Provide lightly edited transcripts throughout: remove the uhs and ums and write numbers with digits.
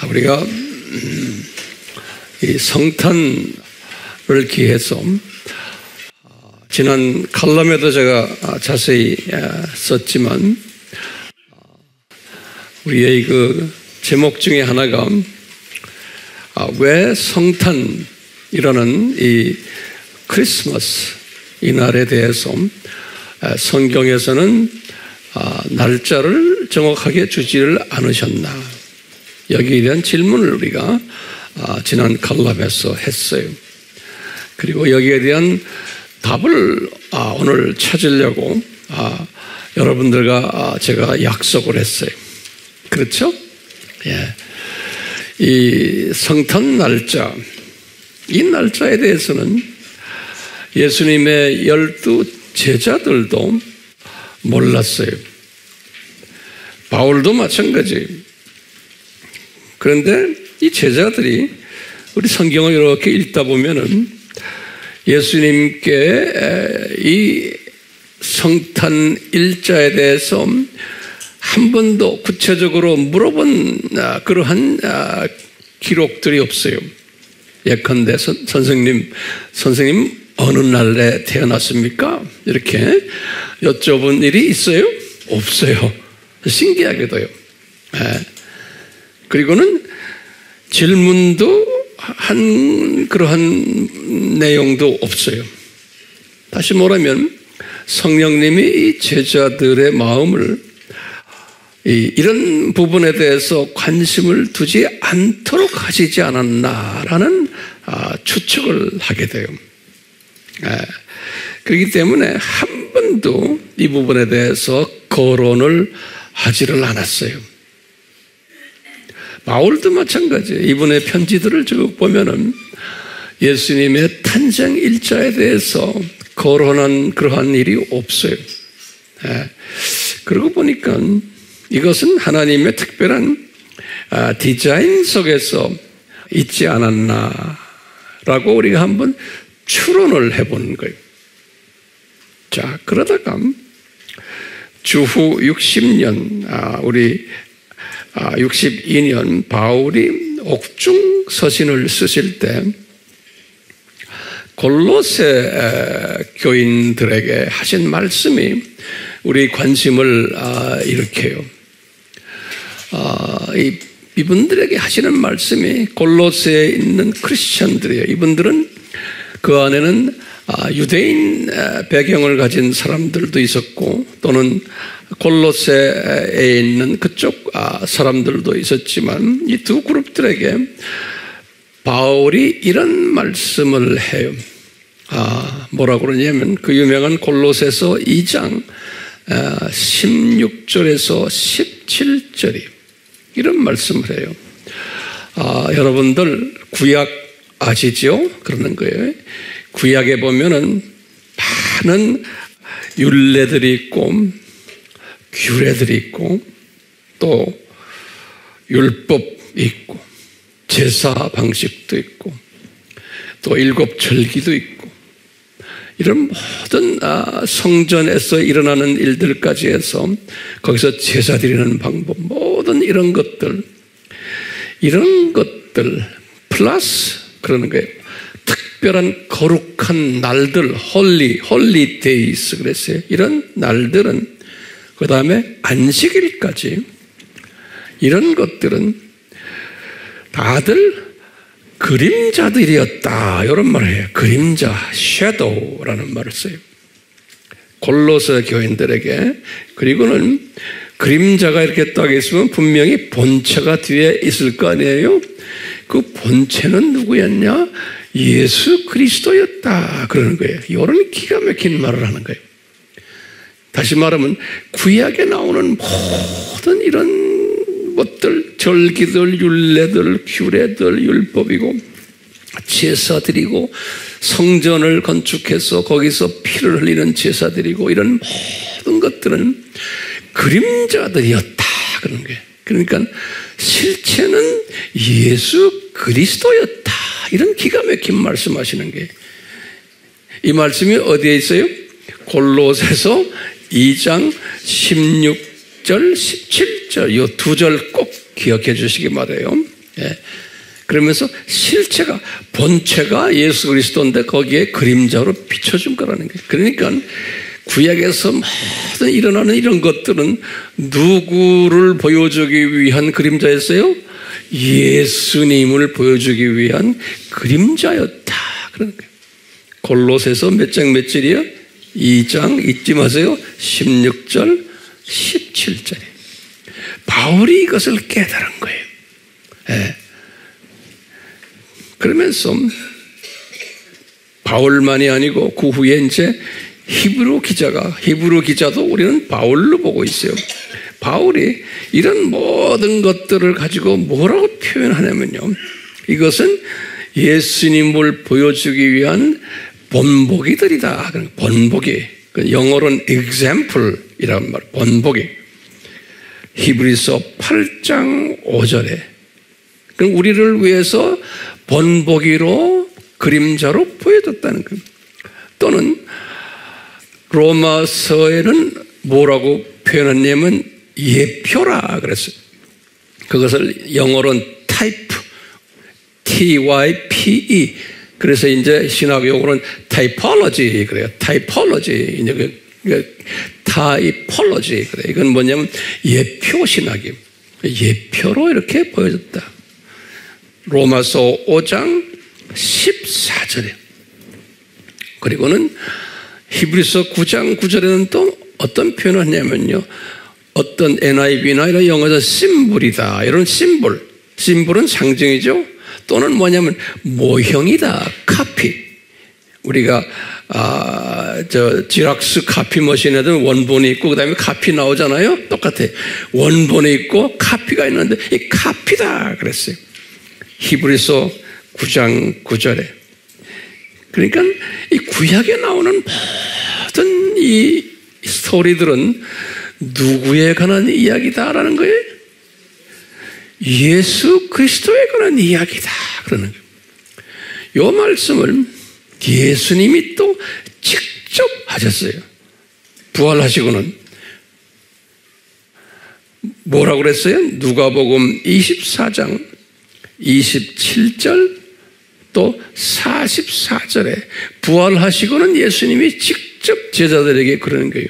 우리가 이 성탄을 기해서 지난 칼럼에도 제가 자세히 썼지만 우리의 그 제목 중에 하나가 왜 성탄이라는 이 크리스마스 이 날에 대해서 성경에서는 날짜를 정확하게 주지를 않으셨나, 여기에 대한 질문을 우리가 지난 칼럼에서 했어요. 그리고 여기에 대한 답을 오늘 찾으려고 여러분들과 제가 약속을 했어요. 그렇죠? 예. 이 성탄 날짜, 이 날짜에 대해서는 예수님의 12 제자들도 몰랐어요. 바울도 마찬가지예요. 그런데 이 제자들이 우리 성경을 이렇게 읽다 보면은 예수님께 이 성탄 일자에 대해서 한 번도 구체적으로 물어본 그러한 기록들이 없어요. 예컨대 선생님 어느 날에 태어났습니까? 이렇게 여쭤본 일이 있어요? 없어요. 신기하게도요. 그리고는 질문도 한 그러한 내용도 없어요. 다시 말하면 성령님이 이 제자들의 마음을 이런 부분에 대해서 관심을 두지 않도록 하시지 않았나라는 추측을 하게 돼요. 그렇기 때문에 한 번도 이 부분에 대해서 거론을 하지를 않았어요. 바울도 마찬가지예요. 이분의 편지들을 쭉 보면은 예수님의 탄생 일자에 대해서 거론한 그러한 일이 없어요. 그러고 보니까 이것은 하나님의 특별한 디자인 속에서 있지 않았나라고 우리가 한번 추론을 해보는 거예요. 자, 그러다가 주후 60년, 우리 62년 바울이 옥중 서신을 쓰실 때 골로새 교인들에게 하신 말씀이 우리 관심을 일으켜요. 이분들에게 하시는 말씀이 골로새에 있는 크리스천들이에요. 이분들은 그 안에는 유대인 배경을 가진 사람들도 있었고 또는 골로새에 있는 그쪽 사람들도 있었지만 이 두 그룹들에게 바울이 이런 말씀을 해요. 뭐라고 그러냐면 그 유명한 골로새서 2장 16절에서 17절이 이런 말씀을 해요. 여러분들 구약 아시죠? 그러는 거예요. 구약에 보면은 많은 율례들이 있고 규례들이 있고 또 율법이 있고 제사 방식도 있고 또 일곱절기도 있고 이런 모든 성전에서 일어나는 일들까지 해서 거기서 제사 드리는 방법, 모든 이런 것들 플러스 그러는 거예요. 특별한 거룩한 날들, 홀리 데이스 그랬어요. 이런 날들은 그 다음에 안식일까지 이런 것들은 다들 그림자들이었다 이런 말을 해요. 그림자, shadow라는 말을 써요. 골로새 교인들에게. 그리고는 그림자가 이렇게 딱 있으면 분명히 본체가 뒤에 있을 거 아니에요. 그 본체는 누구였냐? 예수 그리스도였다 그러는 거예요. 이런 기가 막힌 말을 하는 거예요. 다시 말하면 구약에 나오는 모든 이런 것들, 절기들, 율례들, 규례들, 율법이고 제사드리고 성전을 건축해서 거기서 피를 흘리는 제사드리고 이런 모든 것들은 그림자들이었다 그러는 거예요. 그러니까 실체는 예수 그리스도였다 이런 기가 막힌 말씀하시는 거예요. 이 말씀이 어디에 있어요? 골로새서 2장 16절 17절 이 두 절 꼭 기억해 주시기 바라요. 예. 그러면서 실체가, 본체가 예수 그리스도인데 거기에 그림자로 비춰준 거라는 거예요. 그러니까 구약에서 모든 일어나는 이런 것들은 누구를 보여주기 위한 그림자였어요? 예수님을 보여주기 위한 그림자였다. 그러는 거예요. 골로새서 몇 장 몇 절이요? 2장 잊지 마세요. 16절, 17절에 바울이 이것을 깨달은 거예요. 예. 그러면서 바울만이 아니고 그 후에 이제 히브리 기자도 우리는 바울로 보고 있어요. 바울이 이런 모든 것들을 가지고 뭐라고 표현하냐면요. 이것은 예수님을 보여주기 위한 본보기들이다. 본보기. 영어로는 example이라는 말, 본보기. 히브리서 8장 5절에. 그럼 우리를 위해서 본보기로 그림자로 보여줬다는 겁니다. 또는 로마서에는 뭐라고 표현했냐면 예표라 그랬어요. 그것을 영어로는 type, T-Y-P-E. 그래서 이제 신학 용어로는 typology 그래요. typology. typology 그래요. 이건 뭐냐면 예표 신학이에요. 예표로 이렇게 보여줬다. 로마서 5장 14절에. 그리고는 히브리서 9장 9절에는 또 어떤 표현을 하냐면요. 어떤 NIV나 이런 영어에서 심볼이다. 이런 심볼은 상징이죠. 또는 뭐냐면 모형이다. 카피. 우리가 지락스 카피 머신에도 원본이 있고 그다음에 카피 나오잖아요. 똑같아요. 원본이 있고 카피가 있는데 이 카피다 그랬어요. 히브리서 9장 9절에. 그러니까 이 구약에 나오는 모든 이 스토리들은 누구에 관한 이야기다라는 거예요? 예수 그리스도에 관한 이야기다. 그러는 거예요. 이 말씀을 예수님이 또 직접 하셨어요. 부활하시고는. 뭐라고 그랬어요? 누가복음 24장 27절 또 44절에 부활하시고는 예수님이 직접 제자들에게 그러는 거예요.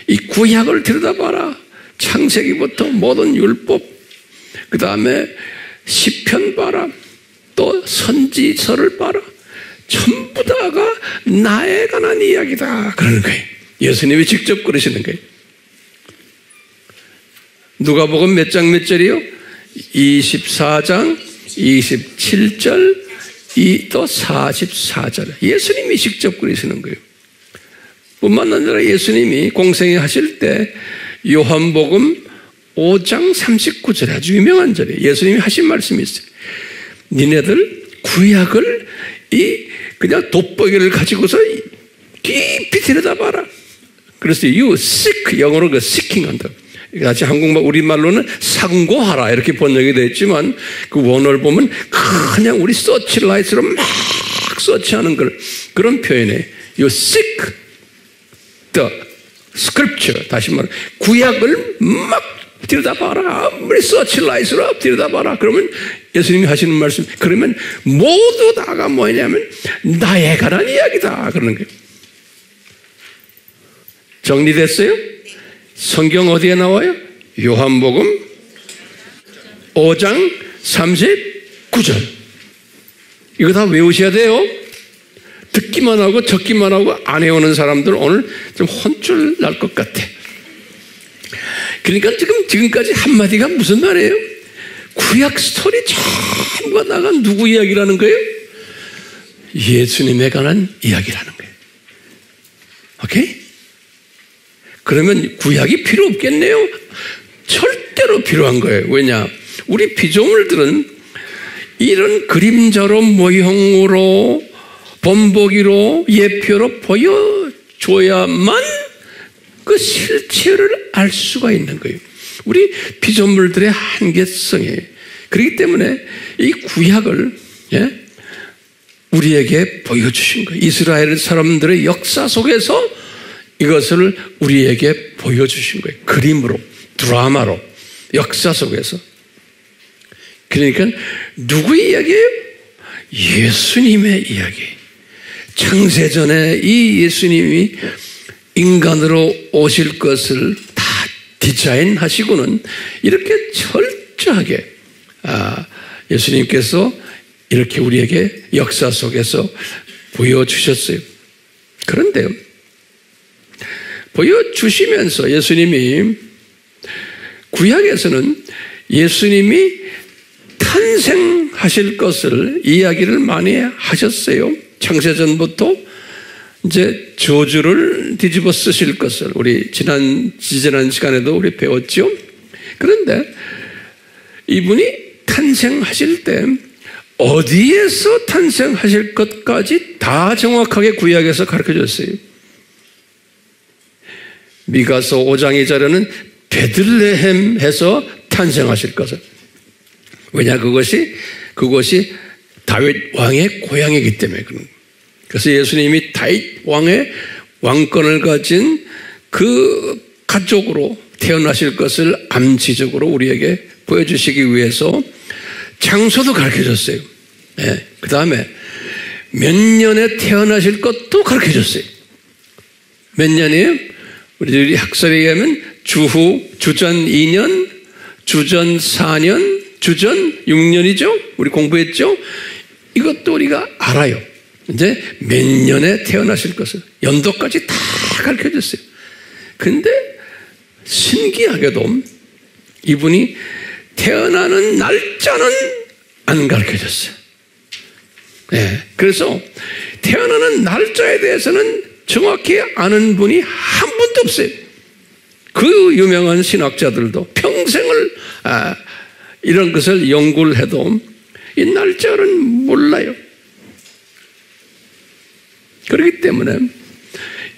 이 구약을 들여다봐라. 창세기부터 모든 율법, 그 다음에 시편 봐라. 또 선지서를 봐라. 전부 다가 나에 관한 이야기다. 그러는 거예요. 예수님이 직접 그러시는 거예요. 누가복음 몇 장 몇 절이요? 24장 27절 또 44절. 예수님이 직접 그러시는 거예요. 뿐만 아니라 예수님이 공생애 하실 때 요한복음 5장 39절에 아주 유명한 절이에요. 예수님이 하신 말씀이 있어요. 니네들 구약을 그냥 돋보기를 가지고서 깊이 들여다봐라. 그래서 you seek, 영어로 그 seeking 한다. 같이 한국말, 우리말로는 상고하라 이렇게 번역이 되어 있지만 그 원어를 보면 그냥 우리 서치라이트로 막 서치하는 그런 표현이에요. You seek the scripture. 다시 말해 구약을 막 들여다봐라. 아무리 서치라이트로 들여다봐라. 그러면 예수님이 하시는 말씀, 그러면 모두 다가 뭐냐면 나에 관한 이야기다. 그러는 거예요. 정리됐어요? 성경 어디에 나와요? 요한복음 5장 39절. 이거 다 외우셔야 돼요. 듣기만 하고 적기만 하고 안 외우는 사람들 오늘 좀 혼쭐 날 것 같아. 그러니까 지금까지 한마디가 무슨 말이에요? 구약 스토리 전부가 나가 누구 이야기라는 거예요? 예수님에 관한 이야기라는 거예요. 오케이? 그러면 구약이 필요 없겠네요? 절대로 필요한 거예요. 왜냐? 우리 피조물들은 이런 그림자로 모형으로 본보기로 예표로 보여줘야만 그 실체를 알 수가 있는 거예요. 우리 피조물들의 한계성이에요. 그렇기 때문에 이 구약을 우리에게 보여주신 거예요. 이스라엘 사람들의 역사 속에서 이것을 우리에게 보여주신 거예요. 그림으로, 드라마로, 역사 속에서. 그러니까 누구의 이야기예요? 예수님의 이야기. 창세전에 이 예수님이 인간으로 오실 것을 다 디자인하시고는 이렇게 철저하게 예수님께서 이렇게 우리에게 역사 속에서 보여주셨어요. 그런데요, 보여주시면서 예수님이 구약에서는 예수님이 탄생하실 것을 이야기를 많이 하셨어요. 창세전부터 이제 저주를 뒤집어 쓰실 것을 우리 지난 시간에도 우리 배웠죠. 그런데 이분이 탄생하실 때 어디에서 탄생하실 것까지 다 정확하게 구약에서 가르쳐줬어요. 미가서 5장 2절에는 베들레헴에서 탄생하실 것을. 왜냐, 그것이 다윗 왕의 고향이기 때문에 그런. 그래서 예수님이 다윗 왕의 왕권을 가진 그 가족으로 태어나실 것을 암시적으로 우리에게 보여주시기 위해서 장소도 가르쳐줬어요. 네. 그 다음에 몇 년에 태어나실 것도 가르쳐줬어요. 몇 년이에요? 우리들이 학설에 의하면 주전 2년, 주전 4년, 주전 6년이죠? 우리 공부했죠? 이것도 우리가 알아요. 이제 몇 년에 태어나실 것을 연도까지 다 가르쳐줬어요. 근데 신기하게도 이분이 태어나는 날짜는 안 가르쳐줬어요. 네. 그래서 태어나는 날짜에 대해서는 정확히 아는 분이 한 분도 없어요. 그 유명한 신학자들도 평생을 이런 것을 연구를 해도 이 날짜는 몰라요. 그렇기 때문에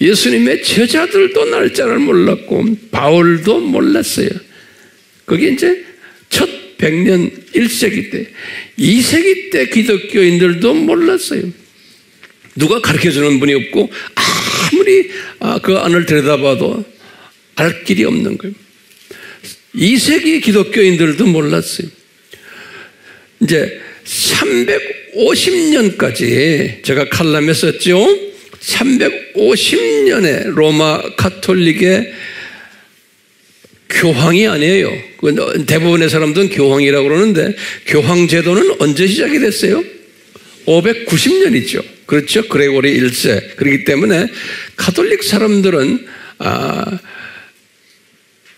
예수님의 제자들도 날짜를 몰랐고 바울도 몰랐어요. 그게 이제 첫 100년 1세기 때, 2세기 때 기독교인들도 몰랐어요. 누가 가르쳐주는 분이 없고 아무리 그 안을 들여다봐도 알 길이 없는 거예요. 2세기 기독교인들도 몰랐어요. 이제 350년까지 제가 칼럼에 썼죠. 350년의 로마 가톨릭의 교황이 아니에요. 대부분의 사람들은 교황이라고 그러는데 교황 제도는 언제 시작이 됐어요? 590년이죠. 그렇죠. 그레고리 1세. 그렇기 때문에 가톨릭 사람들은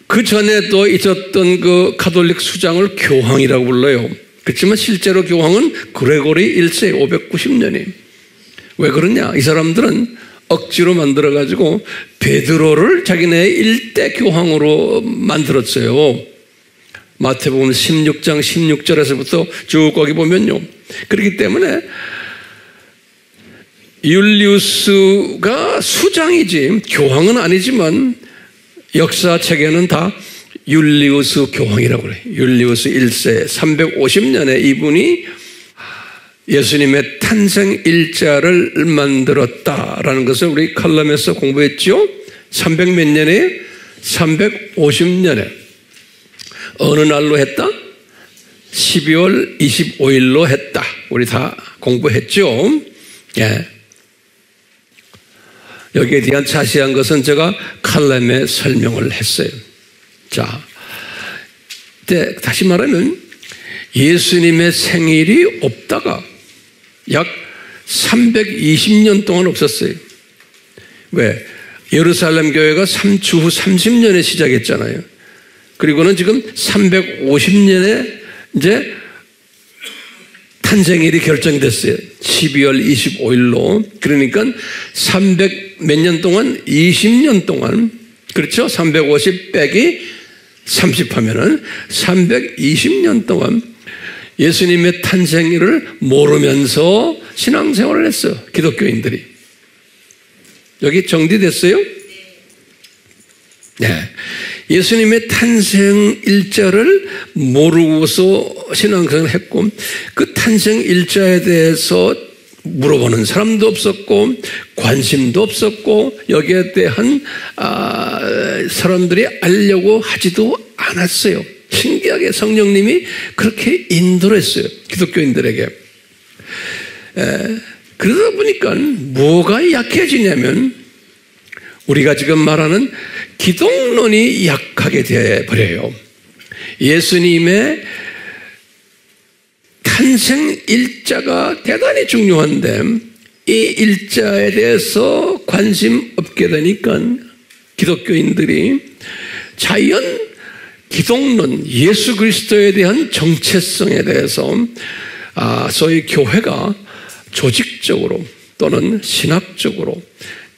그 전에도 있었던 그 가톨릭 수장을 교황이라고 불러요. 그렇지만 실제로 교황은 그레고리 1세 590년이에요. 왜 그러냐? 이 사람들은 억지로 만들어가지고 베드로를 자기네 일대 교황으로 만들었어요. 마태복음 16장 16절에서부터 쭉 거기 보면요. 그렇기 때문에 율리우스가 수장이지 교황은 아니지만 역사책에는 다 율리우스 교황이라고 그래요. 율리우스 1세 350년에 이분이 예수님의 탄생 일자를 만들었다라는 것을 우리 칼럼에서 공부했죠. 300 몇 년에 350년에 어느 날로 했다? 12월 25일로 했다. 우리 다 공부했죠. 예. 여기에 대한 자세한 것은 제가 칼럼에 설명을 했어요. 자, 다시 말하면 예수님의 생일이 없다가 약 320년 동안 없었어요. 왜? 예루살렘 교회가 주후 30년에 시작했잖아요. 그리고는 지금 350년에 이제 탄생일이 결정됐어요. 12월 25일로. 그러니까 300 몇 년 동안 20년 동안 그렇죠? 350 빼기 30 하면은 320년 동안 예수님의 탄생일을 모르면서 신앙생활을 했어요. 기독교인들이. 여기 정리됐어요? 네. 예수님의 탄생 일자를 모르고서 신앙생활을 했고 그 탄생 일자에 대해서 물어보는 사람도 없었고 관심도 없었고 여기에 대한 사람들이 알려고 하지도 않았어요. 신기하게 성령님이 그렇게 인도를 했어요. 기독교인들에게. 그러다 보니까 뭐가 약해지냐면 우리가 지금 말하는 기독론이 약하게 되어버려요. 예수님의 탄생 일자가 대단히 중요한데 이 일자에 대해서 관심 없게 되니까 기독교인들이 자연 기독론, 예수 그리스도에 대한 정체성에 대해서 소위 교회가 조직적으로 또는 신학적으로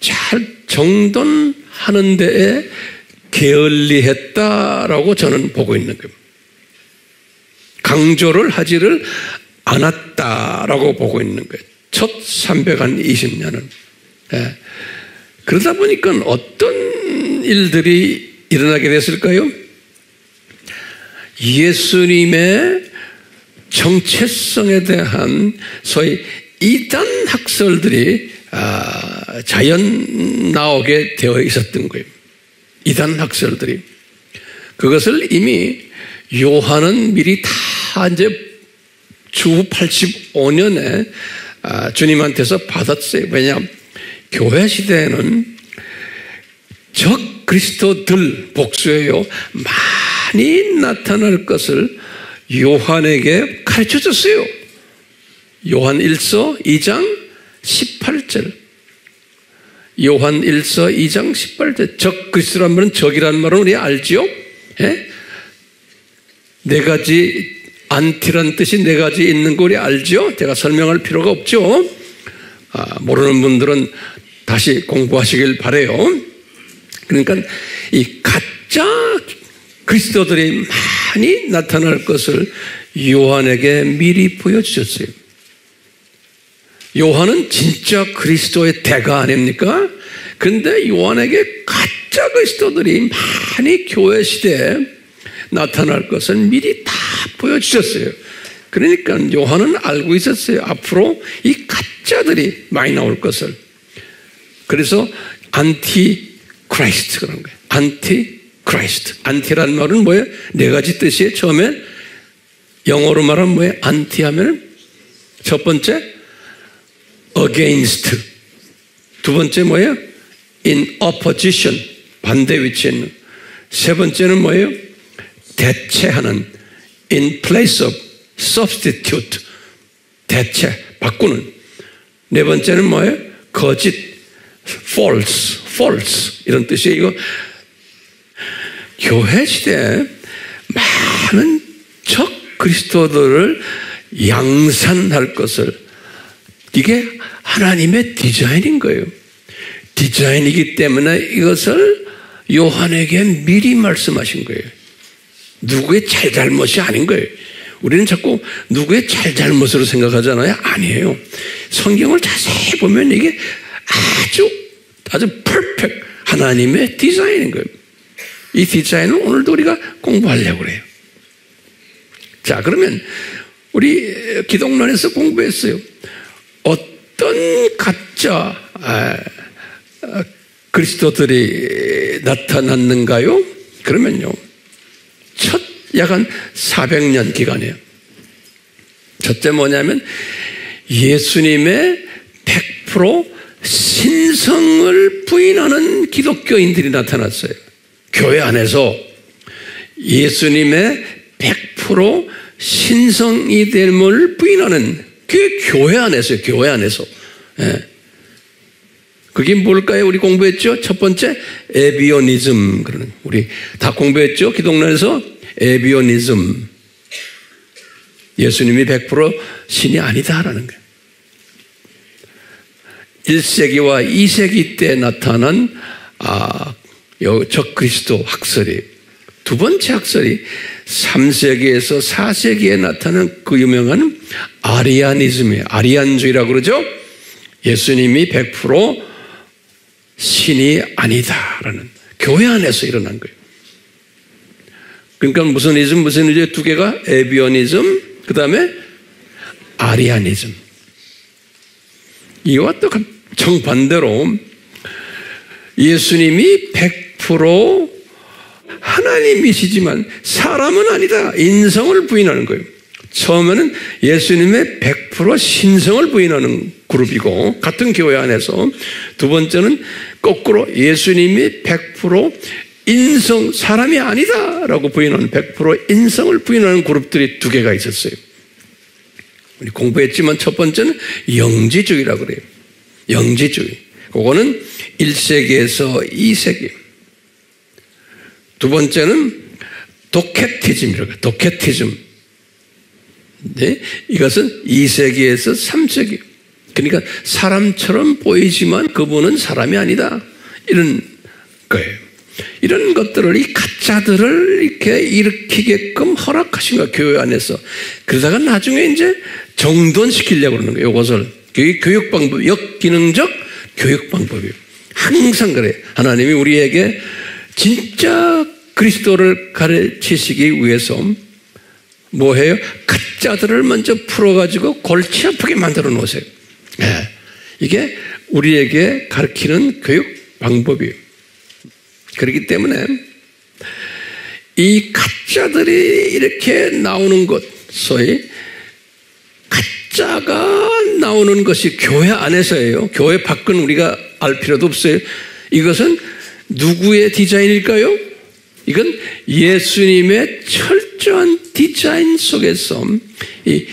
잘 정돈하는 데에 게을리했다라고 저는 보고 있는 겁니다. 강조를 하지를 않았다라고 보고 있는 거예요. 첫 320년은. 그러다 보니까 어떤 일들이 일어나게 됐을까요? 예수님의 정체성에 대한 소위 이단 학설들이 자연 나오게 되어 있었던 거예요. 이단 학설들이. 그것을 이미 요한은 미리 다 이제 주 85년에 주님한테서 받았어요. 왜냐하면 교회 시대에는 적 그리스도들 복수예요. 많이 나타날 것을 요한에게 가르쳐 줬어요. 요한 1서 2장 18절. 요한 1서 2장 18절. 적 그리스도란 말은 적이라는 말은 우리 알지요? 네 가지 안티란 뜻이 네 가지 있는 거 우리 알죠? 제가 설명할 필요가 없죠? 모르는 분들은 다시 공부하시길 바라요. 그러니까 이 가짜 그리스도들이 많이 나타날 것을 요한에게 미리 보여주셨어요. 요한은 진짜 그리스도의 대가 아닙니까? 그런데 요한에게 가짜 그리스도들이 많이 교회 시대에 나타날 것을 미리 다 보여주셨어요. 그러니까 요한은 알고 있었어요. 앞으로 이 가짜들이 많이 나올 것을. 그래서 안티 크라이스트 그런 거예요. 안티 크라이스트. 안티라는 말은 뭐예요? 네 가지 뜻이에요. 처음에 영어로 말하면 뭐예요? 안티 하면 첫 번째 against. 두 번째 뭐예요? in opposition. 반대 위치에 있는. 세 번째는 뭐예요? 대체하는. in place of. substitute. 대체, 바꾸는. 네 번째는 뭐예요? 거짓. false. false. 이런 뜻이에요. 이거 교회 시대에 많은 적 그리스도들을 양산할 것을, 이게 하나님의 디자인인 거예요. 디자인이기 때문에 이것을 요한에게 미리 말씀하신 거예요. 누구의 잘잘못이 아닌 거예요. 우리는 자꾸 누구의 잘잘못으로 생각하잖아요. 아니에요. 성경을 자세히 보면 이게 아주 퍼펙트 하나님의 디자인인 거예요. 이 디자인을 오늘도 우리가 공부하려고 그래요. 자, 그러면 우리 기독론에서 공부했어요. 어떤 가짜 그리스도들이 나타났는가요? 그러면요, 첫 약 한 400년 기간이에요. 첫째 뭐냐면 예수님의 100% 신성을 부인하는 기독교인들이 나타났어요. 교회 안에서 예수님의 100% 신성이 됨을 부인하는, 그게 교회 안에서요. 교회 안에서. 그게 뭘까요? 우리 공부했죠? 첫 번째 에비오니즘. 그러는, 우리 다 공부했죠? 기독론에서 에비오니즘. 예수님이 100% 신이 아니다라는 거예요. 1세기와 2세기 때 나타난 적 그리스도 학설이, 두 번째 학설이 3세기에서 4세기에 나타난 그 유명한 아리아니즘이에요. 아리안주의라고 그러죠? 예수님이 100% 신이 아니다라는, 교회 안에서 일어난 거예요. 그러니까 무슨 이즘 두 개가 에비오니즘, 그 다음에 아리아니즘. 이와 또 정반대로 예수님이 100% 하나님이시지만 사람은 아니다. 인성을 부인하는 거예요. 처음에는 예수님의 100% 신성을 부인하는 그룹이고 같은 교회 안에서, 두 번째는 거꾸로 예수님이 100% 인성, 사람이 아니다라고 부인하는 100% 인성을 부인하는 그룹들이 두 개가 있었어요. 우리 공부했지만 첫 번째는 영지주의라고 그래요. 영지주의. 그거는 1세기에서 2세기. 두 번째는 도케티즘이라고 해요. 도케티즘. 네? 이것은 2세기에서 3세기. 그러니까 사람처럼 보이지만 그분은 사람이 아니다. 이런 거예요. 이런 것들을, 이 가짜들을 이렇게 일으키게끔 허락하신 거예요, 교회 안에서. 그러다가 나중에 이제 정돈시키려고 그러는 거예요, 이것을. 교육방법, 역기능적 교육방법이에요. 항상 그래요. 하나님이 우리에게 진짜 그리스도를 가르치시기 위해서 뭐 해요? 가짜들을 먼저 풀어가지고 골치 아프게 만들어 놓으세요. 네. 이게 우리에게 가르치는 교육 방법이에요. 그렇기 때문에 이 가짜들이 이렇게 나오는 것, 소위 가짜가 나오는 것이 교회 안에서예요. 교회 밖은 우리가 알 필요도 없어요. 이것은 누구의 디자인일까요? 이건 예수님의 철저한 디자인 속에서 이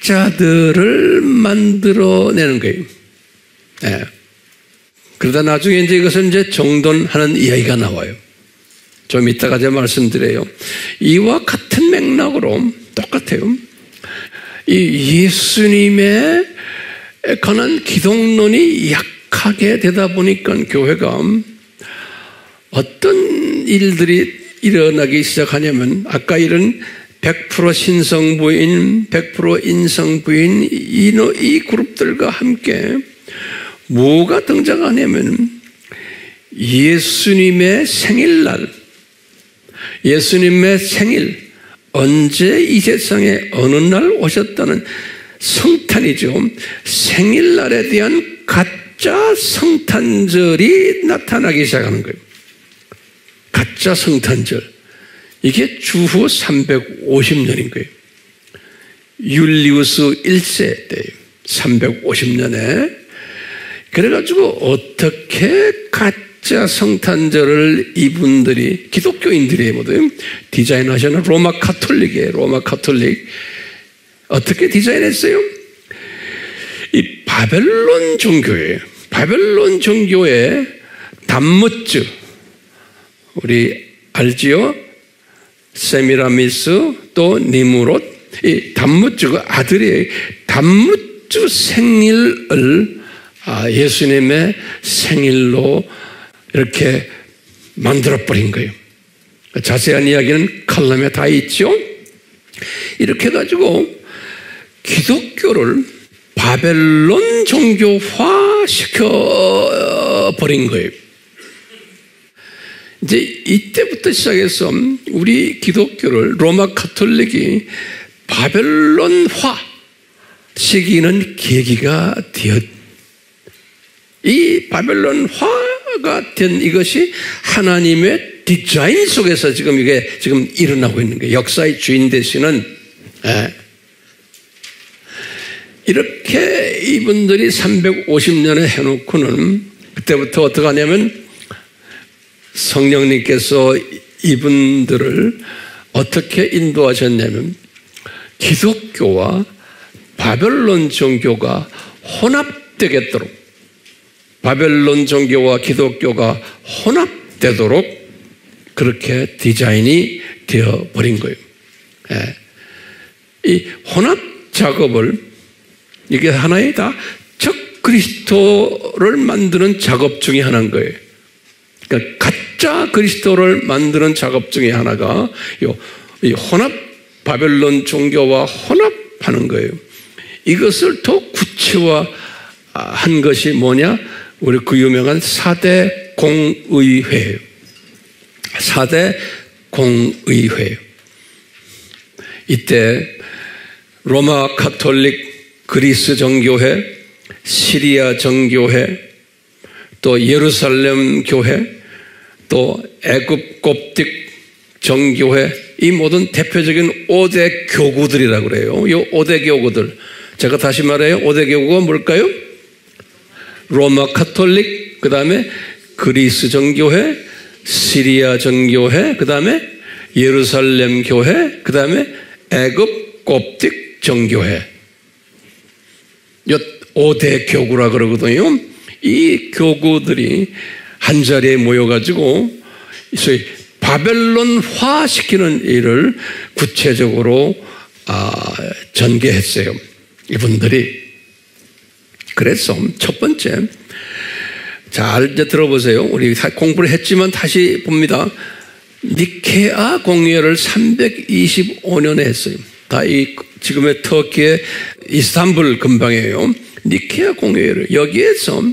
가짜들을 만들어내는 거예요. 네. 그러다 나중에 이제 이것을 이제 정돈하는 이야기가 나와요. 좀 이따가 제가 말씀드려요. 이와 같은 맥락으로 똑같아요. 이 예수님에 관한 기독론이 약하게 되다 보니까 교회가 어떤 일들이 일어나기 시작하냐면, 아까 이런 100% 신성부인, 100% 인성부인 이 그룹들과 함께 뭐가 등장하냐면, 예수님의 생일날, 예수님의 생일, 언제 이 세상에 어느 날 오셨다는 성탄이죠. 생일날에 대한 가짜 성탄절이 나타나기 시작하는 거예요. 가짜 성탄절. 이게 주후 350년인 거예요. 율리우스 1세 때예요. 350년에. 그래가지고 어떻게 가짜 성탄절을 이분들이, 기독교인들이 모두 디자인하셨나? 로마 카톨릭이에요. 로마 카톨릭. 어떻게 디자인했어요? 이 바벨론 종교예요. 바벨론 종교의 담무즈, 우리 알지요? 세미라미스, 또 니무롯. 이 담무즈가 아들이에요. 담무즈 생일을 예수님의 생일로 이렇게 만들어버린 거예요. 자세한 이야기는 칼럼에 다 있죠. 이렇게 해가지고 기독교를 바벨론 종교화 시켜버린 거예요. 이제 이때부터 시작해서 우리 기독교를 로마 카톨릭이 바벨론화 시키는 계기가 되었. 이 바벨론화가 된 이것이 하나님의 디자인 속에서 지금 이게 지금 일어나고 있는 거예요. 역사의 주인 되시는. 이렇게 이분들이 350년에 해놓고는 그때부터 어떻게 하냐면 성령님께서 이분들을 어떻게 인도하셨냐면 기독교와 바벨론 종교가 혼합되겠도록, 바벨론 종교와 기독교가 혼합되도록 그렇게 디자인이 되어버린 거예요. 이 혼합 작업을, 이게 하나의 다 적그리스도를 만드는 작업 중에 하나인 거예요. 그러니까 가짜 그리스도를 만드는 작업 중에 하나가 이 혼합, 바벨론 종교와 혼합하는 거예요. 이것을 더 구체화한 것이 뭐냐? 우리 그 유명한 4대 공의회예요. 4대 공의회예요. 이때 로마 카톨릭, 그리스 정교회, 시리아 정교회, 또 예루살렘 교회, 또 애굽 곱딕 정교회, 이 모든 대표적인 5대 교구들이라고 그래요. 이 5대 교구들. 제가 다시 말해요. 5대 교구가 뭘까요? 로마 카톨릭, 그 다음에 그리스 정교회, 시리아 정교회, 그 다음에 예루살렘 교회, 그 다음에 애굽 곱딕 정교회. 이 5대 교구라 그러거든요. 이 교구들이 한 자리에 모여가지고 소위 바벨론화 시키는 일을 구체적으로 전개했어요. 이분들이. 그래서 첫 번째, 잘 이제 들어보세요. 우리 공부를 했지만 다시 봅니다. 니케아 공회를 325년에 했어요. 다 이 지금의 터키의 이스탄불 근방이에요. 니케아 공회를. 여기에서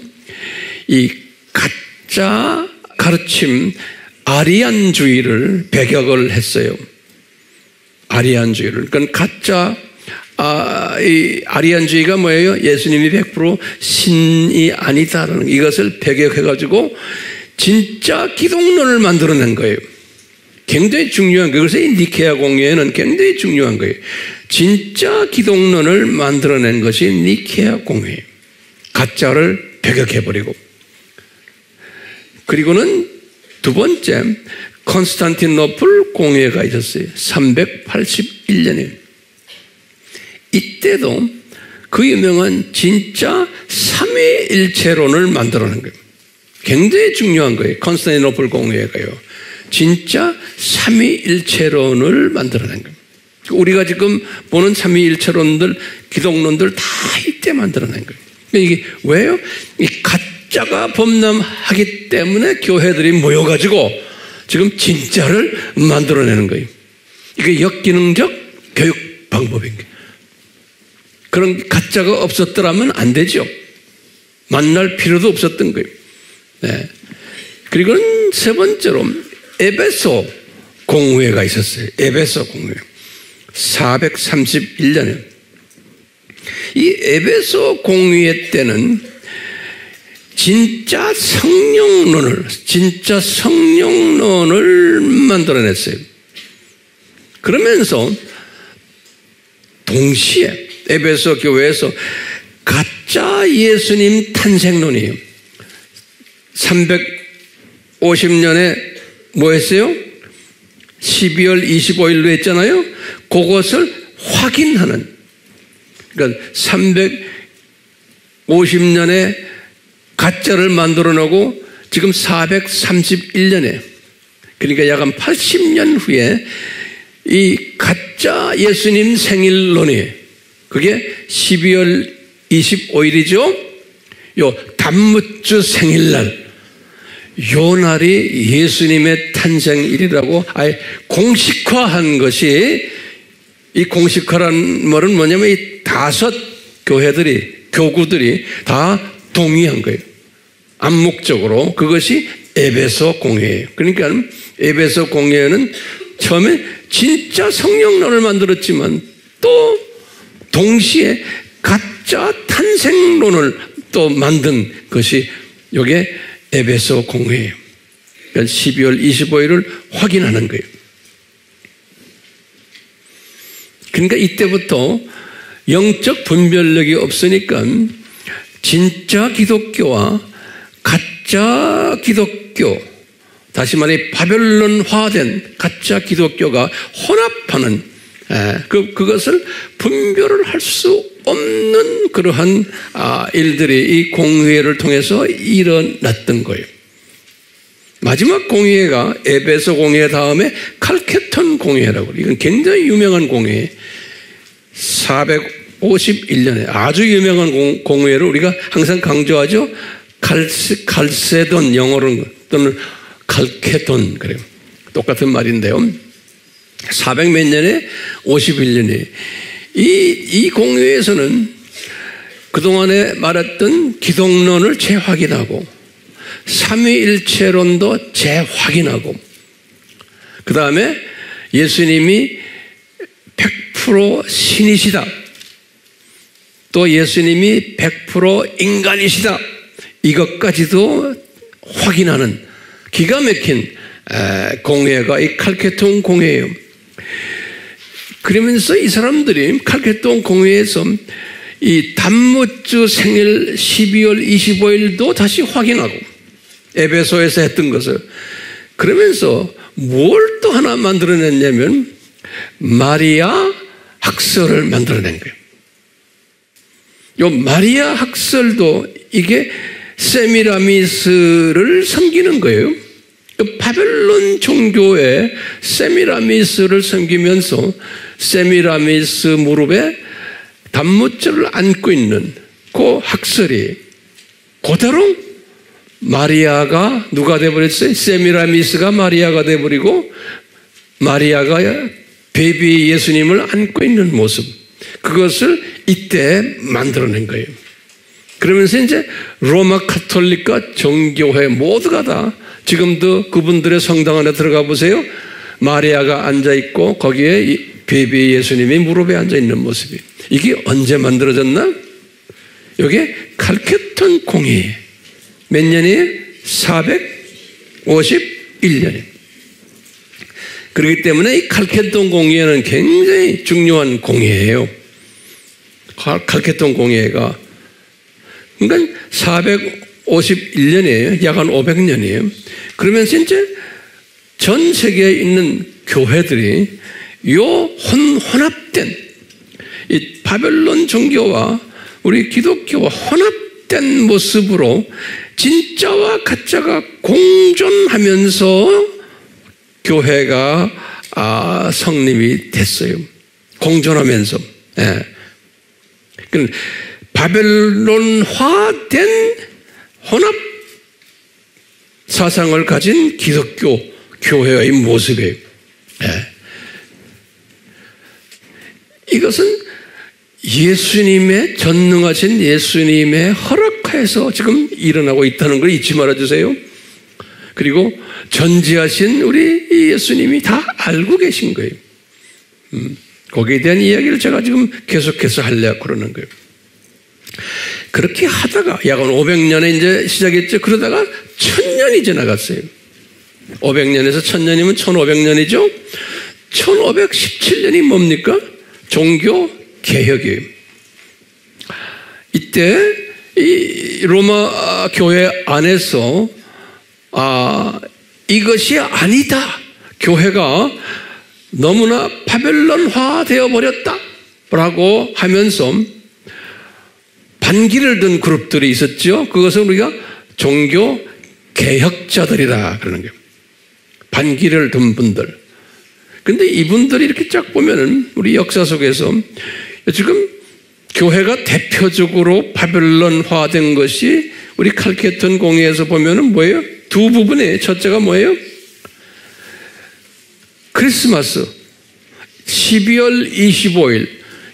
이 가짜 가르침, 아리안주의를 배격을 했어요. 아리안주의를. 그러니까 가짜, 이 아리안주의가 뭐예요? 예수님이 100% 신이 아니다라는 이것을 배격해가지고 진짜 기독론을 만들어낸 거예요. 굉장히 중요한 거예요. 그래서 이 니케아 공회는 굉장히 중요한 거예요. 진짜 기독론을 만들어낸 것이 니케아 공회예요. 가짜를 배격해버리고. 그리고는 두 번째, 콘스탄티노플 공회가 있었어요. 381년에. 이때도 그 유명한 진짜 삼위일체론을 만들어낸 거예요. 굉장히 중요한 거예요. 콘스탄티노플 공회가요. 진짜 삼위일체론을 만들어낸 거예요. 우리가 지금 보는 삼위일체론들, 기독론들 다 이때 만들어낸 거예요. 이게 왜요? 이 가짜가 범람하기 때문에 교회들이 모여가지고 지금 진짜를 만들어내는 거예요. 이게 역기능적 교육 방법인 거예요. 그런 가짜가 없었더라면 안 되죠. 만날 필요도 없었던 거예요. 네. 그리고는 세 번째로 에베소 공회가 있었어요. 에베소 공회. 431년에. 이 에베소 공회 때는 진짜 성령론을 만들어냈어요. 그러면서 동시에 에베소 교회에서 가짜 예수님 탄생론이에요. 350년에 뭐 했어요? 12월 25일로 했잖아요. 그것을 확인하는. 그러니까 350년에 가짜를 만들어 놓고 지금 431년에, 그러니까 약 한 80년 후에 이 가짜 예수님 생일론이, 그게 12월 25일이죠. 요 단무주 생일날, 요 날이 예수님의 탄생일이라고 아예 공식화한 것이, 이 공식화라는 말은 뭐냐면 이 5 교구들이 다 동의한 거예요. 암묵적으로. 그것이 에베소 공회예요. 그러니까 에베소 공회는 처음에 진짜 성령론을 만들었지만 또 동시에 가짜 탄생론을 또 만든 것이 이게 에베소 공회예요. 그러니까 12월 25일을 확인하는 거예요. 그러니까 이때부터 영적 분별력이 없으니까 진짜 기독교와 가짜 기독교, 다시 말해 바벨론화된 가짜 기독교가 혼합하는, 그것을 분별을 할 수 없는 그러한 일들이 이 공회를 통해서 일어났던 거예요. 마지막 공회가 에베소 공회 다음에 칼케톤 공회라고. 이건 굉장히 유명한 공회. 451년에 아주 유명한 공회를 우리가 항상 강조하죠. 칼세돈, 영어로는 또는 칼케톤, 그래요. 똑같은 말인데요. 400몇 년에 51년에 이 공회에서는 그동안에 말했던 기독론을 재확인하고 삼위일체론도 재확인하고, 그 다음에 예수님이 100% 신이시다, 또 예수님이 100% 인간이시다, 이것까지도 확인하는 기가 막힌 공회가 이 칼케톤 공회예요. 그러면서 이 사람들이 칼케톤 공회에서 이 담무주 생일 12월 25일도 다시 확인하고 에베소에서 했던 것을 그러면서 뭘 또 하나 만들어냈냐면 마리아 학설을 만들어낸 거예요. 요 마리아 학설도 이게 세미라미스를 섬기는 거예요. 바벨론 종교에 세미라미스를 섬기면서 세미라미스 무릎에 단무줄을 안고 있는 그 학설이 그대로 마리아가 누가 돼버렸어요? 세미라미스가 마리아가 돼버리고 마리아가 베이비 예수님을 안고 있는 모습, 그것을 이때 만들어낸 거예요. 그러면서 이제 로마 카톨릭과 정교회 모두가 다 지금도 그분들의 성당 안에 들어가 보세요. 마리아가 앉아있고 거기에 이 베이비 예수님이 무릎에 앉아있는 모습이. 이게 언제 만들어졌나? 이게 칼케톤 공회. 몇 년이에요? 451년이에요. 그렇기 때문에 이 칼케톤 공회는 굉장히 중요한 공회예요. 칼케톤 공회가 그러니까 451년이에요. 약 한 500년이에요. 그러면서 이제 전 세계에 있는 교회들이 혼합된 이 바벨론 종교와 우리 기독교와 혼합된 모습으로 진짜와 가짜가 공존하면서 교회가 성립이 됐어요. 공존하면서. 예. 바벨론화된 혼합 사상을 가진 기독교 교회의 모습이에요. 예. 이것은 예수님의 전능하신 예수님의 허락하에서 지금 일어나고 있다는 걸 잊지 말아주세요. 그리고 전지하신 우리 예수님이 다 알고 계신 거예요. 거기에 대한 이야기를 제가 지금 계속해서 하려고 그러는 거예요. 그렇게 하다가 약 500년에 이제 시작했죠. 그러다가 1000년이 지나갔어요. 500년에서 1000년이면 1500년이죠. 1517년이 뭡니까? 종교 개혁이에요. 이때 이 로마 교회 안에서 이것이 아니다. 교회가 너무나 바벨론화 되어 버렸다라고 하면서 반기를 든 그룹들이 있었죠. 그것은 우리가 종교 개혁자들이다 그러는 거예요. 반기를 든 분들. 근데 이분들이 이렇게 쫙 보면은 우리 역사 속에서 지금 교회가 대표적으로 바벨론화된 것이 우리 칼케톤 공회에서 보면은 뭐예요? 두 부분이에요. 첫째가 뭐예요? 크리스마스 12월 25일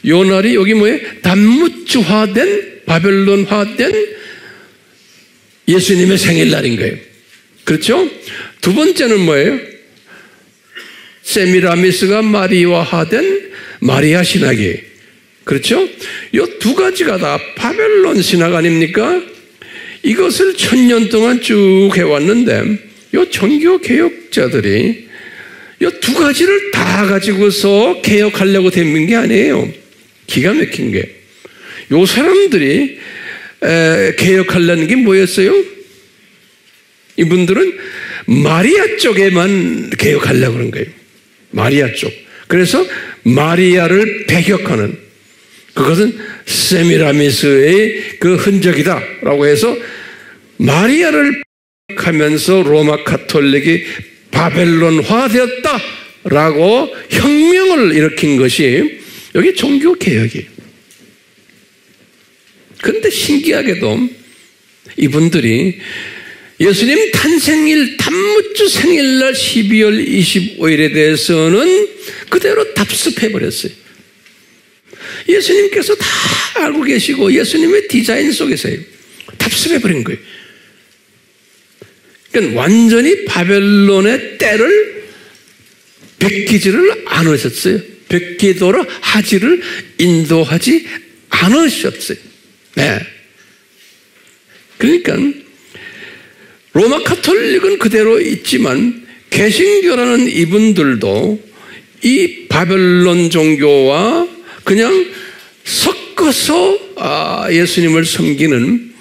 요 날이 여기 뭐예요? 단무주화된 바벨론화된 예수님의 생일날인 거예요. 그렇죠? 두 번째는 뭐예요? 세미라미스가 마리아화된 마리아 신학이에요. 그렇죠? 이 두 가지가 다 바벨론 신학 아닙니까? 이것을 1000년 동안 쭉 해왔는데 이 종교 개혁자들이 이 두 가지를 다 가지고서 개혁하려고 된 게 아니에요. 기가 막힌 게. 이 사람들이 개혁하려는 게 뭐였어요? 이분들은 마리아 쪽에만 개혁하려고 그런 거예요. 마리아 쪽. 그래서 마리아를 배격하는 그것은 세미라미스의 그 흔적이다라고 해서 마리아를 배격하면서 로마 카톨릭이 바벨론화 되었다라고 혁명을 일으킨 것이 여기 종교 개혁이에요. 그런데 신기하게도 이분들이 예수님 탄생일 단무주 생일날 12월 25일에 대해서는 그대로 답습해버렸어요. 예수님께서 다 알고 계시고 예수님의 디자인 속에서요. 답습해버린 거예요. 그러니까 완전히 바벨론의 때를 베끼지를 않으셨어요. 베끼도록 하지를 인도하지 않으셨어요. 네. 그러니까 로마 카톨릭은 그대로 있지만 개신교라는 이분들도 이 바벨론 종교와 그냥 섞어서 예수님을 섬기는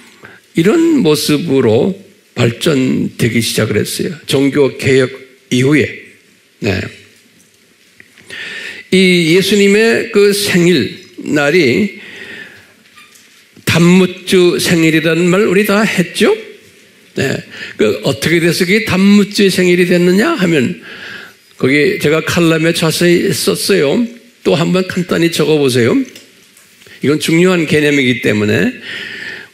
이런 모습으로 발전되기 시작을 했어요. 종교 개혁 이후에. 네. 이 예수님의 그 생일날이 단무주 생일이라는 말 우리 다 했죠? 네. 그 어떻게 돼서 그게 단무주 생일이 됐느냐 하면 거기 제가 칼럼에 자세히 썼어요. 또 한번 간단히 적어보세요. 이건 중요한 개념이기 때문에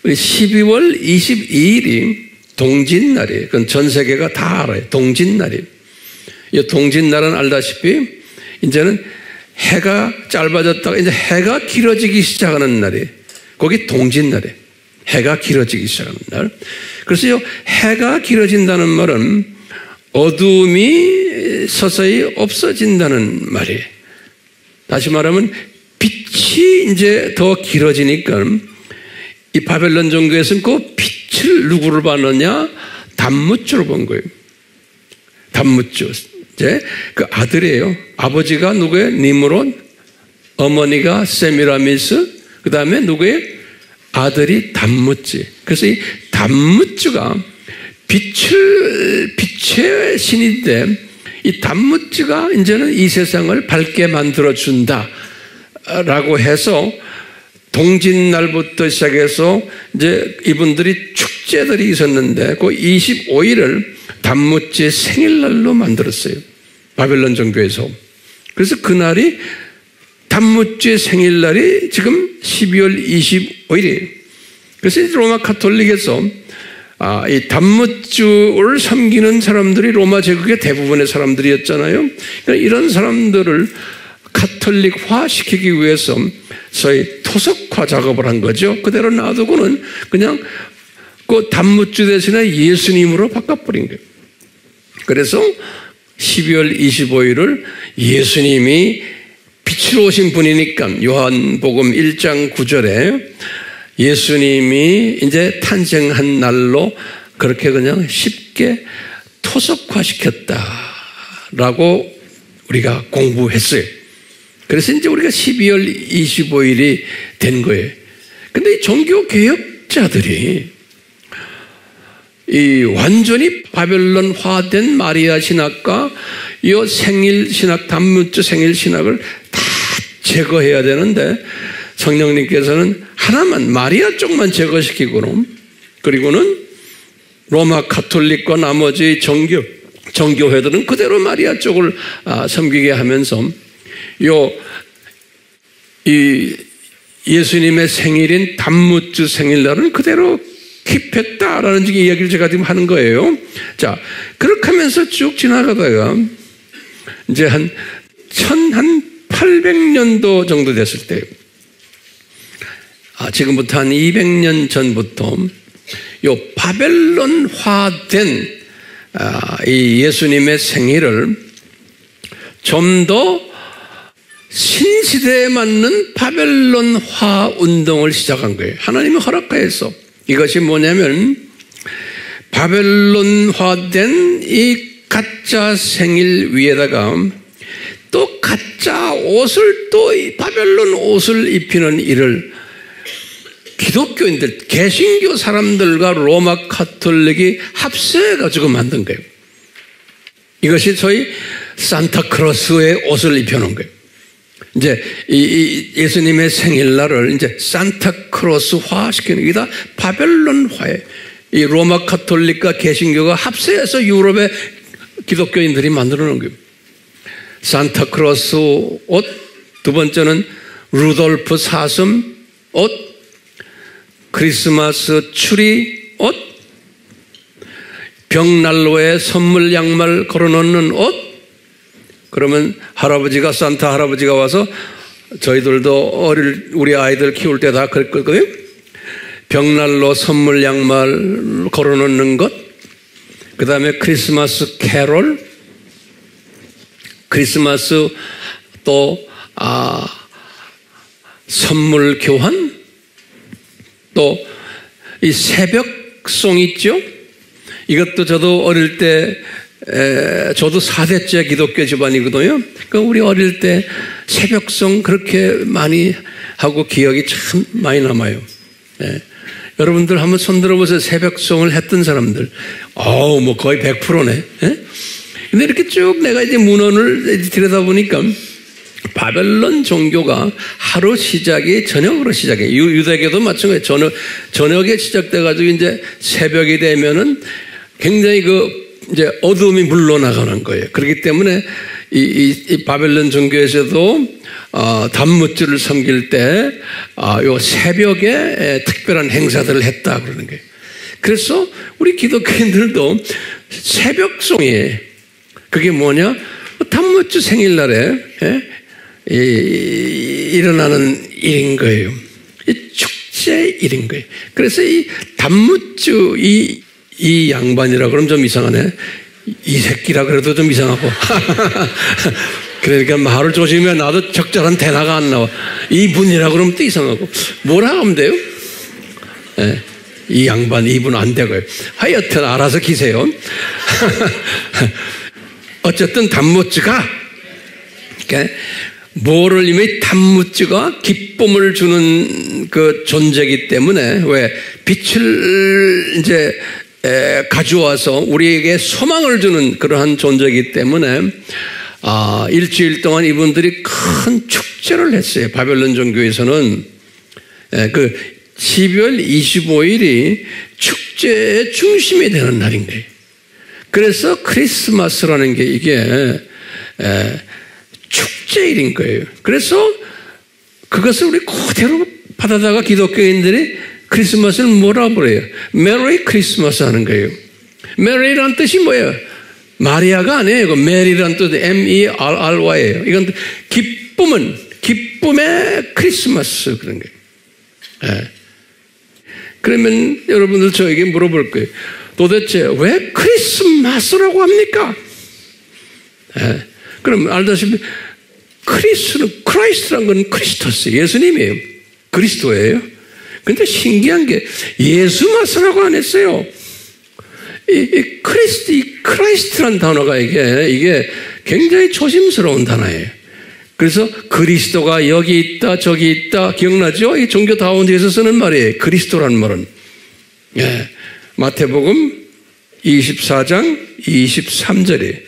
우리 12월 22일이 동짓날이에요. 그건 전 세계가 다 알아요. 동짓날이에요. 이 동짓날은 알다시피 이제는 해가 짧아졌다가 이제 해가 길어지기 시작하는 날이에요. 거기 동짓날이에요. 해가 길어지기 시작하는 날. 그래서 이 해가 길어진다는 말은 어둠이 서서히 없어진다는 말이에요. 다시 말하면 빛이 이제 더 길어지니까 이 바벨론 종교에서는 그 빛을 누구를 봤느냐? 단무주로 본 거예요. 단무주. 이제 그 아들이에요. 아버지가 누구예요? 니므롯, 어머니가 세미라미스, 그 다음에 누구예요? 아들이 단무지. 그래서 이 단무주가 빛의 신인데 이 단무지가 이제는 이 세상을 밝게 만들어준다 라고 해서 동짓날부터 시작해서 이제 이분들이 축제들이 있었는데 그 25일을 단무지의 생일날로 만들었어요. 바벨론 종교에서. 그래서 그날이 단무지의 생일날이 지금 12월 25일이에요. 그래서 로마 카톨릭에서 이 단무주를 섬기는 사람들이 로마 제국의 대부분의 사람들이었잖아요. 그러니까 이런 사람들을 카톨릭화 시키기 위해서 소위 토속화 작업을 한 거죠. 그대로 놔두고는 그냥 그 단무주 대신에 예수님으로 바꿔버린 거예요. 그래서 12월 25일을 예수님이 빛으로 오신 분이니까 요한복음 1장 9절에 예수님이 이제 탄생한 날로 그렇게 그냥 쉽게 토속화시켰다라고 우리가 공부했어요. 그래서 이제 우리가 12월 25일이 된 거예요. 근데 이 종교 개혁자들이 이 완전히 바벨론화된 마리아 신학과 이 생일 신학, 단무주 생일 신학을 다 제거해야 되는데 성령님께서는 하나만 마리아 쪽만 제거시키고는 그리고는 로마 카톨릭과 나머지 정교회들은 그대로 마리아 쪽을 섬기게 하면서 이 예수님의 생일인 단무주 생일날은 그대로 킵했다라는 이야기를 제가 지금 하는 거예요. 자, 그렇게 하면서 쭉 지나가다가 이제 한 1800년도 정도 됐을 때, 지금부터 한 200년 전부터 요 바벨론화된 이 예수님의 생일을 좀 더 신시대에 맞는 바벨론화 운동을 시작한 거예요. 하나님이 허락하여서. 이것이 뭐냐면 바벨론화된 이 가짜 생일 위에다가 또 가짜 옷을 또 이 바벨론 옷을 입히는 일을 기독교인들, 개신교 사람들과 로마 카톨릭이 합세해가지고 만든 거예요. 이것이 소위 산타크로스의 옷을 입혀놓은 거예요. 이제 이 예수님의 생일날을 이제 산타크로스화 시키는 게 다 바벨론화예요. 이 로마 카톨릭과 개신교가 합세해서 유럽의 기독교인들이 만들어 놓은 거예요. 산타크로스 옷, 두 번째는 루돌프 사슴 옷, 크리스마스 추리 옷, 벽난로에 선물 양말 걸어놓는 옷. 그러면 산타 할아버지가 와서 저희들도 우리 아이들 키울 때 다 그랬거든요. 벽난로 선물 양말 걸어놓는 것, 그 다음에 크리스마스 캐롤, 크리스마스 또 선물 교환, 또 이 새벽송 있죠. 이것도 저도 어릴 때 저도 4대째 기독교 집안이거든요. 그러니까 우리 어릴 때 새벽송 그렇게 많이 하고 기억이 참 많이 남아요. 예. 여러분들 한번 손 들어보세요. 새벽송을 했던 사람들. 뭐 거의 100%네. 예? 근데 이렇게 쭉 내가 이제 문헌을 들여다보니까 바벨론 종교가 하루 시작이 저녁으로 시작해. 유대교도 마찬가지예요. 저녁에 시작돼가지고 이제 새벽이 되면은 굉장히 이제 어둠이 물러나가는 거예요. 그렇기 때문에 이 바벨론 종교에서도 단무주를 섬길 때 요 새벽에 특별한 행사들을 했다 그러는 거예요. 그래서 우리 기독교인들도 새벽송이 그게 뭐냐? 단무주 생일날에 일어나는 일인 거예요. 이 축제 일인 거예요. 그래서 이 단무주 이 양반이라 그러면 좀 이상하네. 이 새끼라 그래도 좀 이상하고. 그러니까 말을 조심해. 나도 적절한 대화가 안 나와. 이분이라 그러면 또 이상하고. 뭐라 하면 돼요? 네. 이 양반, 이분 안 되고요. 하여튼 알아서 기세요. 어쨌든 단무주가 뭐를 이미 단무주가 기쁨을 주는 그 존재이기 때문에 왜 빛을 이제 가져와서 우리에게 소망을 주는 그러한 존재이기 때문에 일주일 동안 이분들이 큰 축제를 했어요. 바벨론 종교에서는 그 12월 25일이 축제의 중심이 되는 날인 거예요. 그래서 크리스마스라는 게 이게 축제일인 거예요. 그래서 그것을 우리 그대로 받아다가 기독교인들이 크리스마스를 뭐라 그래요? 메리 크리스마스 하는 거예요. 메리란 뜻이 뭐예요? 마리아가 아니에요. 이거 메리란 뜻이 MERRY예요. 이건 기쁨의 크리스마스 그런 거예요. 그러면 여러분들 저에게 물어볼 거예요. 도대체 왜 크리스마스라고 합니까? 그럼 알다시피 크라이스트란 건 크리스토스, 예수님이에요. 그리스도예요. 근데 신기한 게 예수마스라고 안 했어요. 이 크라이스트란 단어가 이게 굉장히 조심스러운 단어예요. 그래서 그리스도가 여기 있다 저기 있다 기억나죠? 이 종교 다원지에서 쓰는 말이에요. 그리스도라는 말은. 마태복음 24장 23절에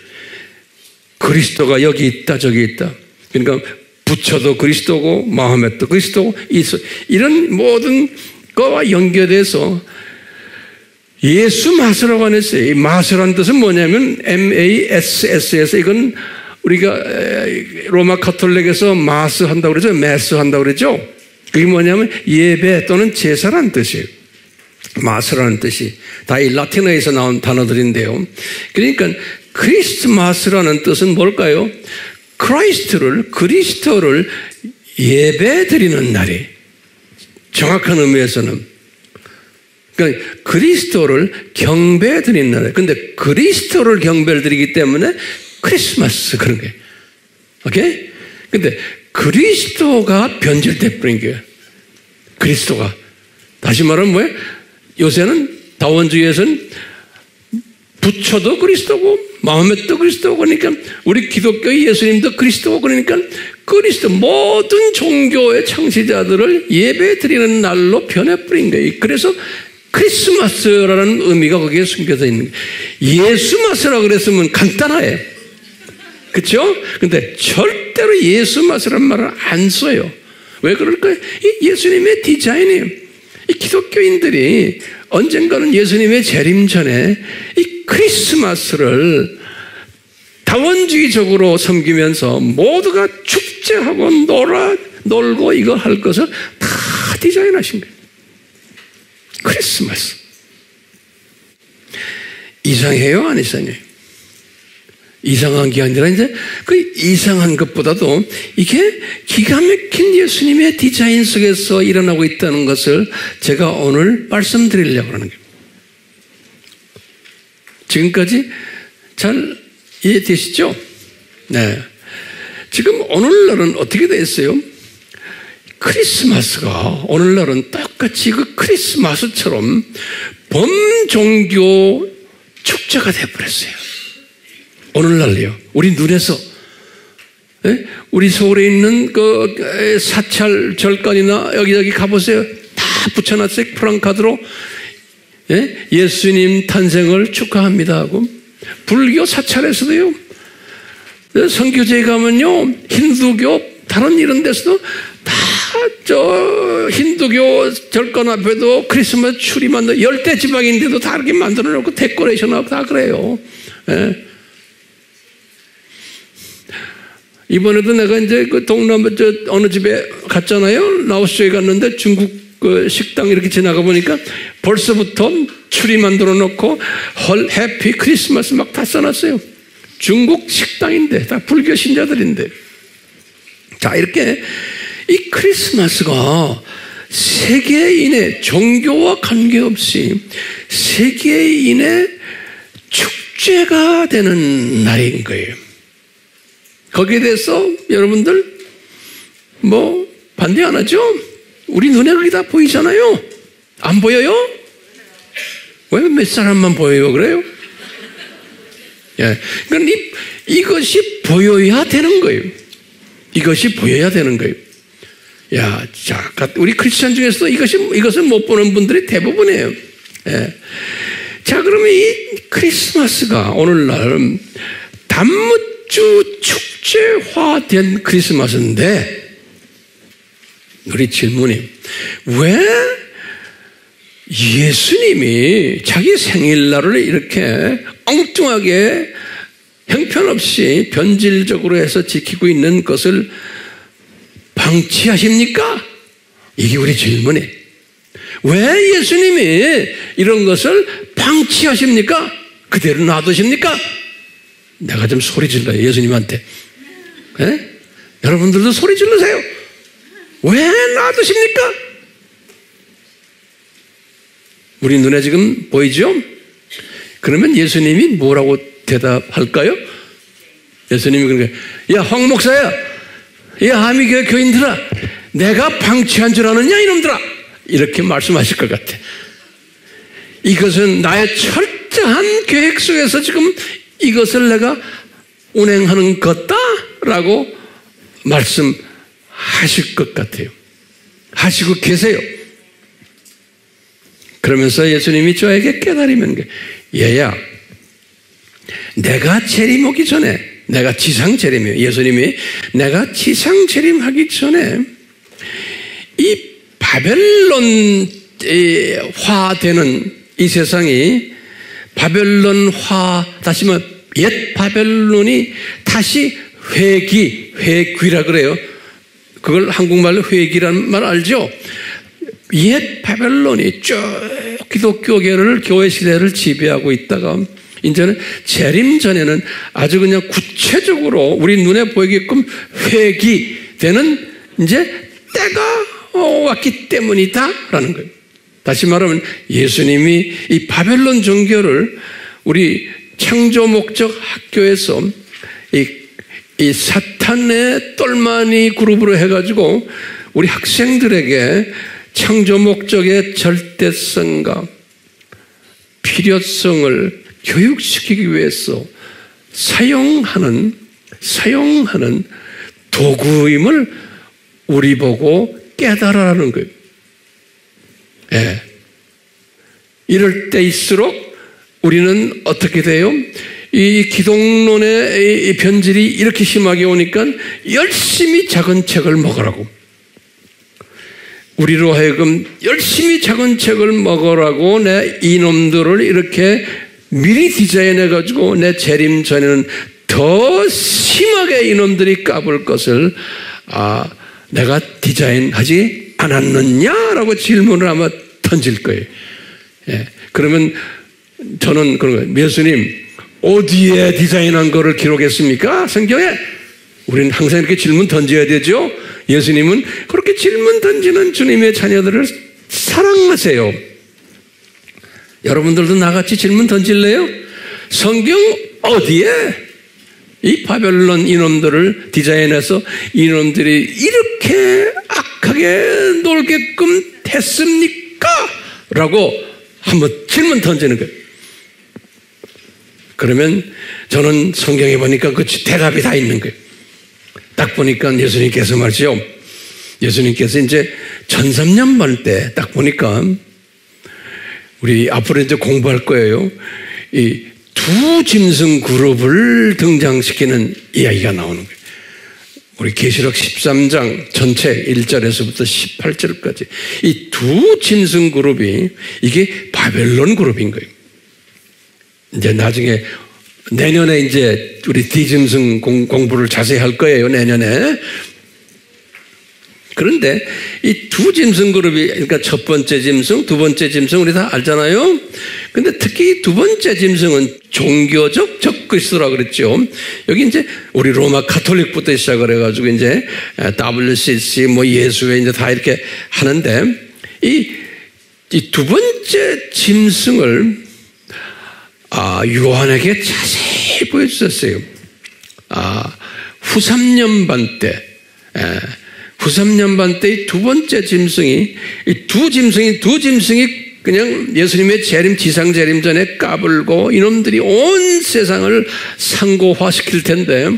그리스도가 여기 있다 저기 있다. 그러니까 부처도 그리스도고 마호멧도 그리스도고 이런 모든 거와 연결해서 예수 마스라고 안 했어요. 이 마스라는 뜻은 뭐냐면 MASS에서 이건 우리가 로마 카톨릭에서 마스 한다고 그러죠. 매스 한다고 그러죠. 그게 뭐냐면 예배 또는 제사라는 뜻이에요. 마스라는 뜻이 다 이 라틴어에서 나온 단어들인데요. 그러니까 크리스마스라는 뜻은 뭘까요? 그리스도를 예배 드리는 날이 정확한 의미에서는 그러니까 그리스도를 경배 드리는 날. 근데 그리스도를 경배를 드리기 때문에 크리스마스 그런 거예요. 오케이? 근데 그리스도가 변질돼 버린 거예요. 그리스도가. 다시 말하면 뭐예요? 요새는 다원주의에서는 부처도 그리스도고 마호멧도 그리스도고 그러니까 우리 기독교의 예수님도 그리스도고 그러니까 그리스도 모든 종교의 창시자들을 예배 드리는 날로 변해버린 거예요. 그래서 크리스마스라는 의미가 거기에 숨겨져 있는 거예요. 예수마스라고 그랬으면 간단해요. 그렇죠? 근데 절대로 예수마스라는 말을 안 써요. 왜 그럴까요? 이 예수님의 디자인이에요. 이 기독교인들이 언젠가는 예수님의 재림 전에 이 크리스마스를 다원주의적으로 섬기면서 모두가 축제하고 놀고 이거 할 것을 다 디자인하신 거예요. 크리스마스. 이상해요? 안 이상해요? 이상한 게 아니라 이제 그 이상한 것보다도 이게 기가 막힌 예수님의 디자인 속에서 일어나고 있다는 것을 제가 오늘 말씀드리려고 하는 거예요. 지금까지 잘 이해되시죠? 네. 지금 오늘날은 어떻게 됐어요? 크리스마스가 오늘날은 똑같이 그 크리스마스처럼 범종교 축제가 돼버렸어요. 오늘날요. 우리 눈에서 우리 서울에 있는 그 사찰 절간이나 여기 가보세요. 다 붙여놨어요. 프랑카드로 예수님 탄생을 축하합니다 하고. 불교 사찰에서도요. 선교제에 가면요. 힌두교 다른 이런 데서도 다 힌두교 절간 앞에도 크리스마스 추리 만들어 열대 지방인데도 다 이렇게 만들어 놓고 데코레이션하고 다 그래요. 이번에도 내가 이제 그 동남아 어느 집에 갔잖아요. 라오스에 갔는데 중국 그 식당 이렇게 지나가 보니까 벌써부터 추리 만들어 놓고 해피 크리스마스 막 다 써놨어요. 중국 식당인데 다 불교 신자들인데. 자, 이렇게 이 크리스마스가 세계인의 종교와 관계없이 세계인의 축제가 되는 날인 거예요. 거기에 대해서 여러분들 뭐 반대 안 하죠? 우리 눈에 그게 다 보이잖아요. 안 보여요? 왜 몇 사람만 보여요 그래요? 예, 그러니까 이것이 보여야 되는 거예요. 이것이 보여야 되는 거예요. 야, 자, 우리 크리스천 중에서도 이것을 못 보는 분들이 대부분이에요. 예. 자, 그러면 이 크리스마스가 오늘날 단무주 축제화된 크리스마스인데, 우리 질문이 왜 예수님이 자기 생일날을 이렇게 엉뚱하게 형편없이 변질적으로 해서 지키고 있는 것을 방치하십니까? 이게 우리 질문이에요. 왜 예수님이 이런 것을 방치하십니까? 그대로 놔두십니까? 내가 좀 소리 질러요, 예수님한테. 에? 여러분들도 소리 질러세요. 왜 놔두십니까? 우리 눈에 지금 보이죠? 그러면 예수님이 뭐라고 대답할까요? 예수님이 그러니까, 야, 황 목사야, 야, 하미교회 교인들아, 내가 방치한 줄 아느냐 이놈들아, 이렇게 말씀하실 것 같아. 이것은 나의 철저한 계획 속에서 지금 이것을 내가 운행하는 것다라고 말씀하실 것 같아요. 하시고 계세요. 그러면서 예수님이 저에게 깨달으면, 얘야, 내가 재림하기 전에, 내가 지상 재림이에요. 예수님이 내가 지상 재림하기 전에 이 바벨론화되는 이 세상이 바벨론화, 다시 말하면 옛 바벨론이 다시 회귀라 그래요. 그걸 한국말로 회귀라는 말 알죠? 옛 바벨론이 쭉 기독교계를 교회 시대를 지배하고 있다가 이제는 재림 전에는 아주 그냥 구체적으로 우리 눈에 보이게끔 회귀되는 이제 때가 왔기 때문이다라는 거예요. 다시 말하면 예수님이 이 바벨론 종교를 우리 창조 목적 학교에서 이 사탄의 똘마니 그룹으로 해가지고 우리 학생들에게 창조 목적의 절대성과 필요성을 교육시키기 위해서 사용하는 도구임을 우리 보고 깨달아라는 거예요. 예. 이럴 때일수록 우리는 어떻게 돼요? 이 기독론의 이 변질이 이렇게 심하게 오니까 열심히 작은 책을 먹으라고. 우리로 하여금 열심히 작은 책을 먹으라고 내 이놈들을 이렇게 미리 디자인해가지고 내 재림 전에는 더 심하게 이놈들이 까불 것을 내가 디자인하지 않았느냐라고 질문을 아마 던질 거예요. 예. 그러면 저는 그런 거예요. 예수님 어디에 디자인한 거를 기록했습니까? 성경에? 우리는 항상 이렇게 질문 던져야 되죠. 예수님은 그렇게 질문 던지는 주님의 자녀들을 사랑하세요. 여러분들도 나같이 질문 던질래요? 성경 어디에 이 바벨론 이놈들을 디자인해서 이놈들이 이렇게 악하게 놀게끔 했습니까? 라고 한번 질문 던지는 거예요. 그러면 저는 성경에 보니까 그 대답이 다 있는 거예요. 딱 보니까 예수님께서 말이죠. 예수님께서 이제 1300년 때 딱 보니까 우리 앞으로 이제 공부할 거예요. 이 두 짐승 그룹을 등장시키는 이야기가 나오는 거예요. 우리 계시록 13장 전체 1절에서부터 18절까지 이 두 짐승 그룹이 이게 바벨론 그룹인 거예요. 이제 나중에 내년에 이제 우리 뒤짐승 공부를 자세히 할 거예요. 내년에. 그런데 이 두 짐승 그룹이, 그러니까 첫 번째 짐승, 두 번째 짐승 우리 다 알잖아요. 근데 특히 두 번째 짐승은 종교적 적그리스도라고 그랬죠. 여기 이제 우리 로마 가톨릭부터 시작을 해가지고 이제 WCC 뭐 예수회 이제 다 이렇게 하는데 이 두 번째 짐승을 요한에게 자세히 보여주셨어요. 후삼년반 때, 후삼년반 때 이 두 번째 짐승이, 이 두 짐승이 그냥 예수님의 재림, 지상 재림 전에 까불고 이놈들이 온 세상을 상고화시킬 텐데,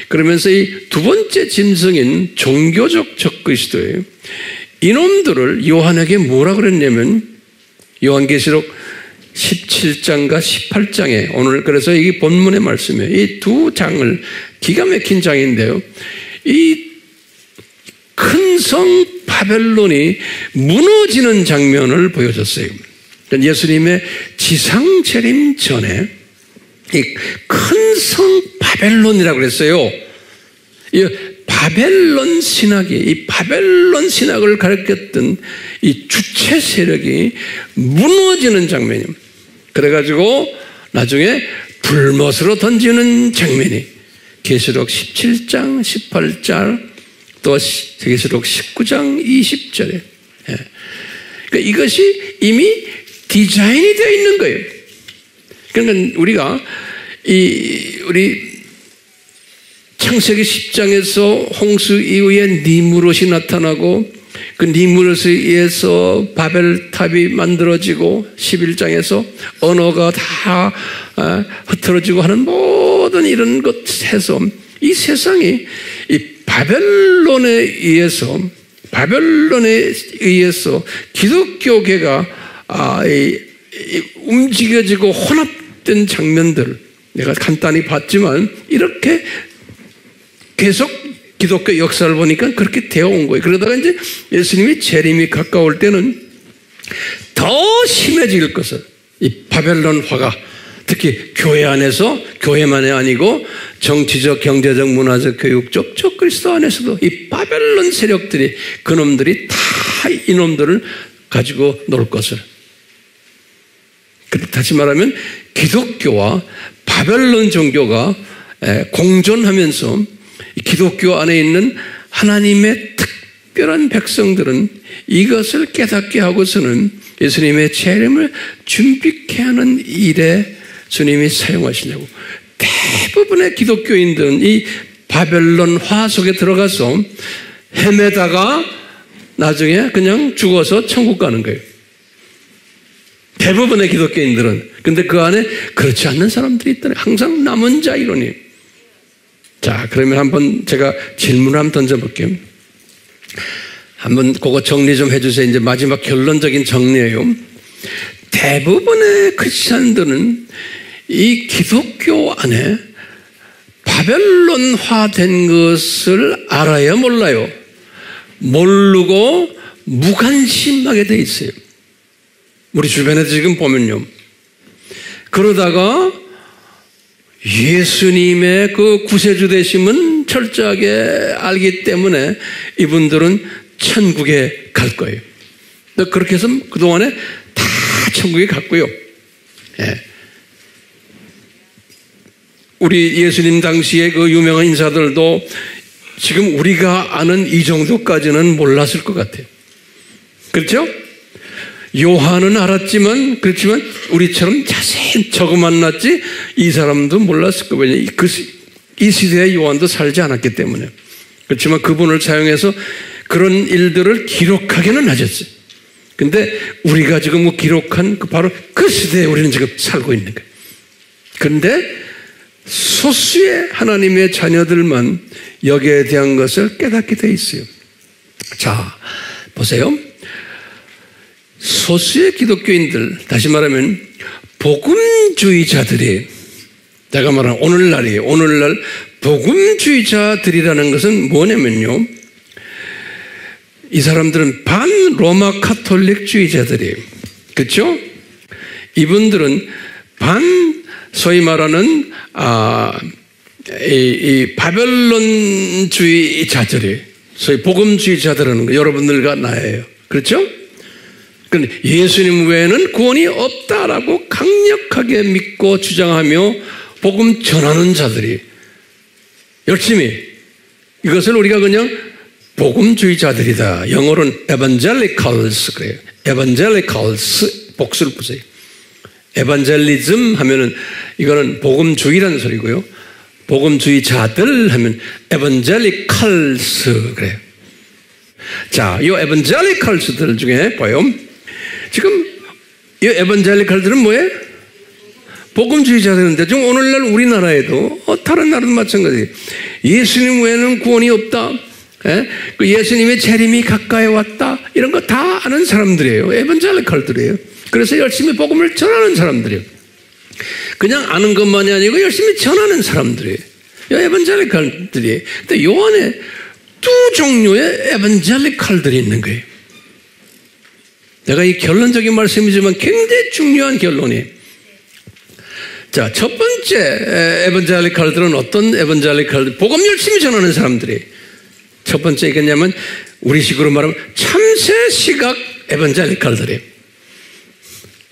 그러면서 이 두 번째 짐승인 종교적 적그리스도예요. 이놈들을 요한에게 뭐라 그랬냐면, 요한계시록 17장과 18장에 오늘 그래서 이게 본문의 말씀이에요. 이 두 장을 기가 막힌 장인데요. 이 큰 성 바벨론이 무너지는 장면을 보여줬어요. 예수님의 지상 재림 전에 이 큰 성 바벨론이라고 그랬어요. 이 바벨론 신학이, 이 바벨론 신학을 가르쳤던 이 주체 세력이 무너지는 장면입니다. 그래가지고 나중에 불못으로 던지는 장면이 계시록 17장, 18장, 또 계시록 19장 20절에. 그러니까 이것이 이미 디자인이 되어 있는 거예요. 그러니까 우리가 우리 창세기 10장에서 홍수 이후에 니무롯이 나타나고 그 니무롯에 의해서 바벨탑이 만들어지고 11장에서 언어가 다 흐트러지고 하는 모든 이런 것에서 이 세상이 이 바벨론에 의해서 기독교계가 움직여지고 혼합된 장면들 내가 간단히 봤지만 이렇게 계속 기독교 역사를 보니까 그렇게 되어 온 거예요. 그러다가 이제 예수님이 재림이 가까울 때는 더 심해질 것을 이 바벨론화가 특히 교회 안에서 교회만이 아니고 정치적, 경제적, 문화적, 교육적, 적그리스도 안에서도 이 바벨론 세력들이 그놈들이 다 이놈들을 가지고 놀 것을. 다시 말하면 기독교와 바벨론 종교가 공존하면서 기독교 안에 있는 하나님의 특별한 백성들은 이것을 깨닫게 하고서는 예수님의 재림을 준비케 하는 일에 주님이 사용하시려고 대부분의 기독교인들은 이 바벨론화 속에 들어가서 헤매다가 나중에 그냥 죽어서 천국 가는 거예요. 대부분의 기독교인들은. 근데 그 안에 그렇지 않는 사람들이 있더래요. 항상 남은 자 이론이에요. 자, 그러면 한번 제가 질문을 한번 던져볼게요. 한번 그거 정리 좀 해주세요. 이제 마지막 결론적인 정리예요. 대부분의 크리스찬들은 이 기독교 안에 바벨론화된 것을 알아야 몰라요. 모르고 무관심하게 돼 있어요. 우리 주변에 지금 보면요. 그러다가 예수님의 그 구세주 되심은 철저하게 알기 때문에 이분들은 천국에 갈 거예요. 그렇게 해서 그동안에 다 천국에 갔고요. 예. 우리 예수님 당시에 그 유명한 인사들도 지금 우리가 아는 이 정도까지는 몰랐을 것 같아요. 그렇죠? 요한은 알았지만, 그렇지만 우리처럼 자세히 적어 만났지 이 사람도 몰랐을 거예요. 왜냐하면 이 시대의 요한도 살지 않았기 때문에. 그렇지만 그분을 사용해서 그런 일들을 기록하기는 하셨어요. 근데 우리가 지금 기록한 바로 그 시대에 우리는 지금 살고 있는 거예요. 그런데 소수의 하나님의 자녀들만 여기에 대한 것을 깨닫게 돼 있어요. 자, 보세요. 소수의 기독교인들, 다시 말하면 복음주의자들이, 제가 말하는 오늘날이에요. 오늘날 복음주의자들이라는 것은 뭐냐면요, 이 사람들은 반로마 카톨릭주의자들이에요. 그렇죠? 이분들은 소위 말하는 이 바벨론주의자들이, 소위 복음주의자들이라는 거 여러분들과 나예요. 그렇죠? 그런데 예수님 외에는 구원이 없다라고 강력하게 믿고 주장하며 복음 전하는 자들이 열심히, 이것을 우리가 그냥 복음주의자들이다. 영어로는 evangelicals 그래요. evangelicals, 복수를 보세요. evangelism 하면은 이거는 복음주의라는 소리고요. 복음주의자들 하면 evangelicals 그래요. 자, 이 evangelicals들 중에 봐요. 지금 이 evangelical들은 뭐예요? 복음주의자들인데 지금 오늘날 우리나라에도 다른 나라도 마찬가지. 예수님 외에는 구원이 없다. 그 예수님의 재림이 가까이 왔다. 이런 거 다 아는 사람들이에요. 에반젤리칼들이에요. 그래서 열심히 복음을 전하는 사람들이에요. 그냥 아는 것만이 아니고 열심히 전하는 사람들이에요. 에반젤리칼들이. 근데 요 안에 두 종류의 에반젤리칼들이 있는 거예요. 내가 이 결론적인 말씀이지만 굉장히 중요한 결론이에요. 자, 첫 번째 에반젤리칼들은 어떤 에반젤리칼들? 복음 열심히 전하는 사람들이. 첫 번째 이겠냐면 우리식으로 말하면 참새시각 에반젤리칼들이에요.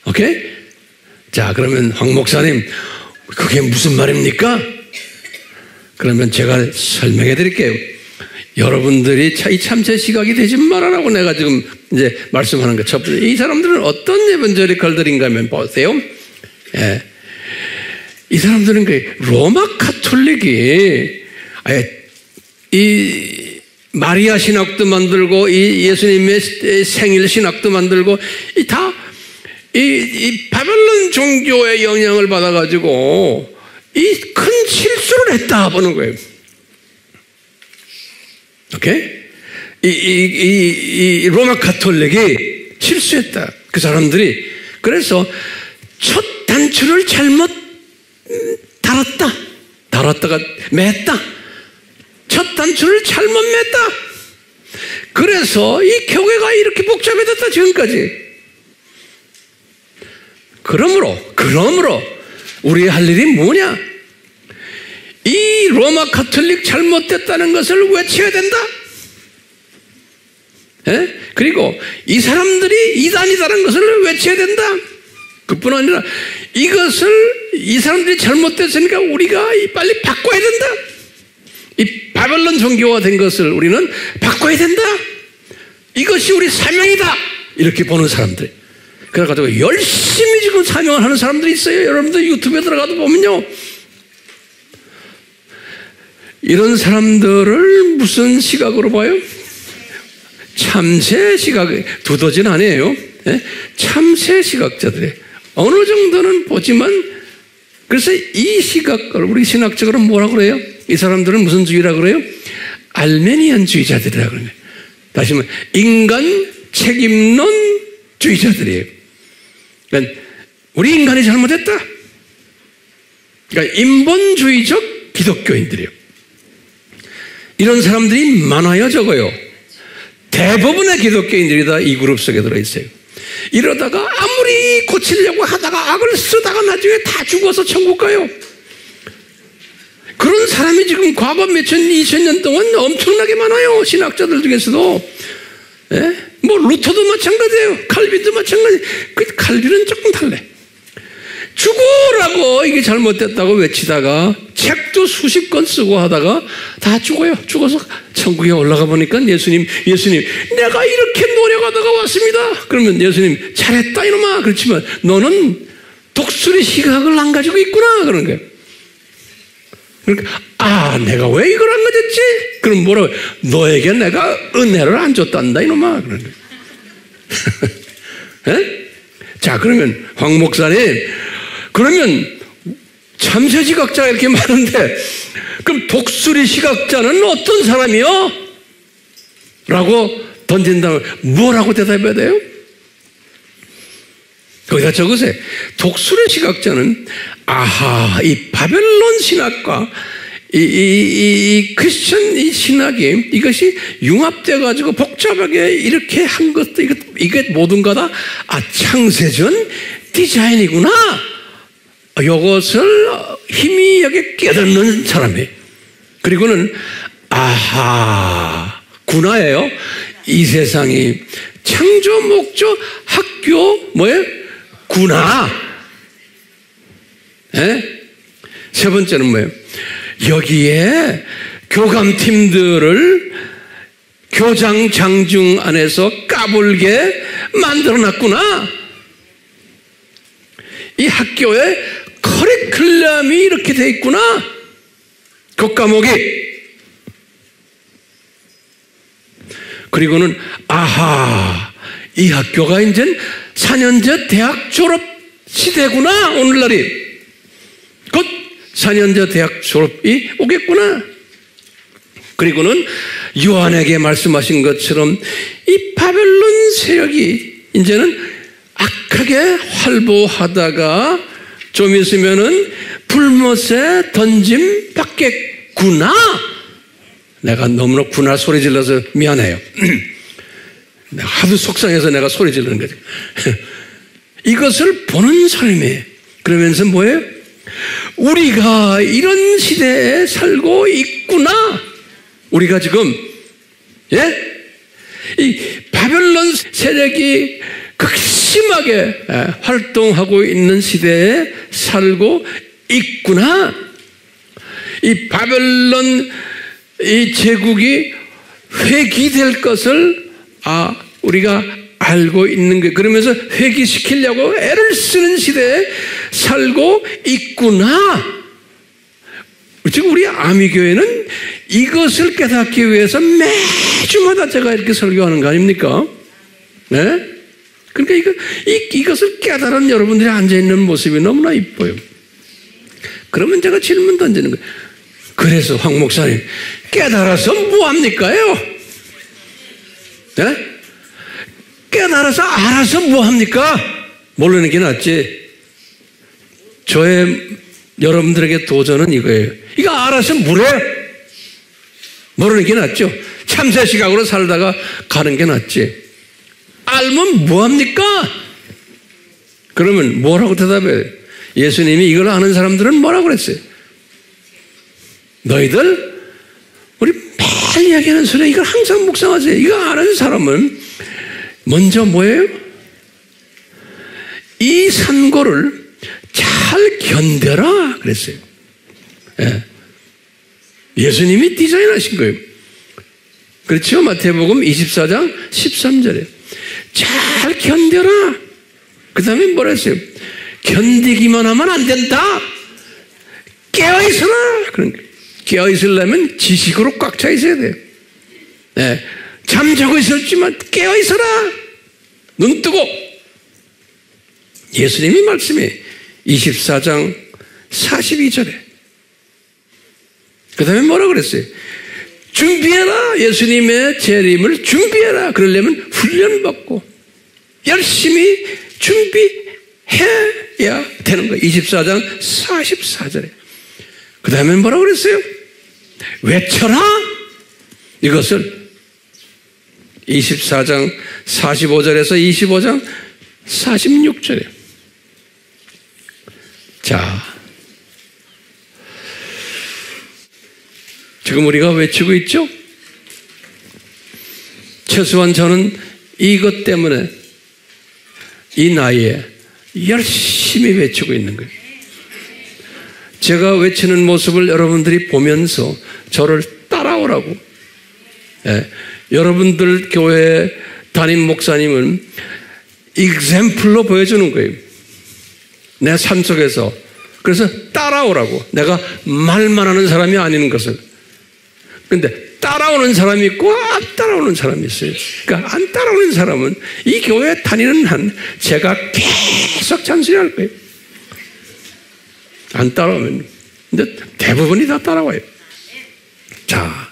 오케이? 자, 그러면 황 목사님, 그게 무슨 말입니까? 그러면 제가 설명해 드릴게요. 여러분들이 이 참새시각이 되지 말아라고 내가 지금 이제 말씀하는 거. 첫 번째, 이 사람들은 어떤 에반젤리칼들인가 하면 보세요. 예. 이 사람들은 그 로마 카톨릭이 이 마리아 신학도 만들고 이 예수님의 생일 신학도 만들고 이 바벨론 종교의 영향을 받아가지고 이 큰 실수를 했다 보는 거예요. 오케이? 이 로마 카톨릭이 실수했다. 그 사람들이. 그래서 첫 단추를 잘못 달았다가 맸다. 첫 단추를 잘못 맸다. 그래서 이 교회가 이렇게 복잡해졌다, 지금까지. 그러므로 우리의 할 일이 뭐냐? 이 로마 카톨릭 잘못됐다는 것을 외쳐야 된다. 그리고 이 사람들이 이단이다라는 것을 외쳐야 된다. 그뿐 아니라 이 사람들이 잘못됐으니까 우리가 빨리 바꿔야 된다. 이 바벨론 종교화 된 것을 우리는 바꿔야 된다. 이것이 우리 사명이다. 이렇게 보는 사람들. 그래가지고 열심히 지금 사명을 하는 사람들이 있어요. 여러분들 유튜브에 들어가도 보면요. 이런 사람들을 무슨 시각으로 봐요? 참새 시각, 두더지는 아니에요. 참새 시각자들이 어느 정도는 보지만, 그래서 이 시각을 우리 신학적으로 뭐라고 그래요? 이 사람들은 무슨 주의라고 그래요? 알메니안주의자들이라고 그래요. 다시 말하면 인간 책임론 주의자들이에요. 그러니까 우리 인간이 잘못했다. 그러니까 인본주의적 기독교인들이에요. 이런 사람들이 많아요, 적어요? 대부분의 기독교인들이 다 이 그룹 속에 들어있어요. 이러다가 아무리 고치려고 하다가 악을 쓰다가 나중에 다 죽어서 천국 가요. 그런 사람이 지금 과거 몇천, 2000년 동안 엄청나게 많아요. 신학자들 중에서도. 뭐 루터도 마찬가지예요. 칼빈도 마찬가지예요. 그 칼빈은 조금 달래. 죽으라고 이게 잘못됐다고 외치다가 책도 수십 권 쓰고 하다가 다 죽어요. 죽어서 천국에 올라가 보니까 예수님 내가 이렇게 노력하다가 왔습니다. 그러면 예수님 잘했다 이놈아. 그렇지만 너는 독수리 시각을 안 가지고 있구나 그런 거예요. 그러니까 내가 왜 이걸 안 가졌지? 그럼 뭐라고? 너에게 내가 은혜를 안 줬단다 이놈아. 그런 거예요. 자, 그러면 황 목사님, 그러면 참새 시각자가 이렇게 많은데 그럼 독수리 시각자는 어떤 사람이요? 라고 던진다면 뭐라고 대답해야 돼요? 거기다 적으세요. 독수리 시각자는 아하, 이 바벨론 신학과 이 크리스천 이 신학이 이것이 융합돼 가지고 복잡하게 이렇게 한 것도 이게 모든 거다. 창세전 디자인이구나. 이것을 희미하게 깨닫는 사람이에요. 그리고는 아하, 구나예요. 이 세상이 창조 목적 학교 뭐예요? 구나. 세 번째는 뭐예요? 여기에 교감팀들을 교장 장중 안에서 까불게 만들어놨구나. 이 학교에 커리큘럼이 이렇게 돼 있구나. 그 과목이. 그리고는 아하, 이 학교가 이제 4년제 대학 졸업 시대구나. 오늘날이 곧 4년제 대학 졸업이 오겠구나. 그리고는 요한에게 말씀하신 것처럼 이 바벨론 세력이 이제는 악하게 활보하다가 좀 있으면은 불못에 던짐 받겠구나. 내가 너무나 구나 소리 질러서 미안해요. 내가 하도 속상해서 내가 소리 지르는 거죠. 이것을 보는 사람이에요. 그러면서 뭐예요? 우리가 이런 시대에 살고 있구나. 우리가 지금 이 바벨론 세력이 극심하게 활동하고 있는 시대에 살고 있구나. 이 바벨론 이 제국이 회귀될 것을 우리가 알고 있는 거예요. 그러면서 회귀시키려고 애를 쓰는 시대에 살고 있구나. 지금 우리 아미교회는 이것을 깨닫기 위해서 매주마다 제가 이렇게 설교하는 거 아닙니까? 네? 그러니까 이것을 깨달은 여러분들이 앉아있는 모습이 너무나 이뻐요. 그러면 제가 질문 던지는 거예요. 그래서 황 목사님, 깨달아서 뭐합니까요? 네? 깨달아서 알아서 뭐합니까? 모르는 게 낫지. 여러분들에게 도전은 이거예요. 이거 알아서 뭐래? 모르는 게 낫죠. 참새 시각으로 살다가 가는 게 낫지. 알면 뭐합니까? 그러면 뭐라고 대답해요? 예수님이 이걸 아는 사람들은 뭐라고 그랬어요? 너희들 우리 매일 이야기하는 소리 이걸 항상 묵상하세요. 이거 아는 사람은 먼저 뭐예요? 이 산고를 잘 견뎌라 그랬어요. 예수님이 디자인하신 거예요. 그렇죠? 마태복음 24장 13절에 잘 견뎌라. 그 다음에 뭐라 했어요? 견디기만 하면 안 된다. 깨어있어라. 그런 거예요. 깨어있으려면 지식으로 꽉 차 있어야 돼요. 잠자고 있었지만 깨어있어라. 눈 뜨고. 예수님이 말씀해 24장 42절에 그 다음에 뭐라 그랬어요? 준비해라. 예수님의 재림을 준비해라. 그러려면 훈련받고 열심히 준비해야 되는 거예요. 24장 44절에 그 다음에 뭐라 그랬어요? 외쳐라. 이것을 24장 45절에서 25장 46절에 자, 지금 우리가 외치고 있죠? 최소한 저는 이것 때문에 이 나이에 열심히 외치고 있는 거예요. 제가 외치는 모습을 여러분들이 보면서 저를 따라오라고. 여러분들 교회 담임 목사님은 example로 보여주는 거예요. 내 삶 속에서. 그래서 따라오라고. 내가 말만 하는 사람이 아닌 것을. 근데 따라오는 사람이 있고 안 따라오는 사람이 있어요. 그러니까 안 따라오는 사람은 이 교회에 다니는 한 제가 계속 잔소리할 거예요. 안 따라오면. 근데 대부분이 다 따라와요. 자,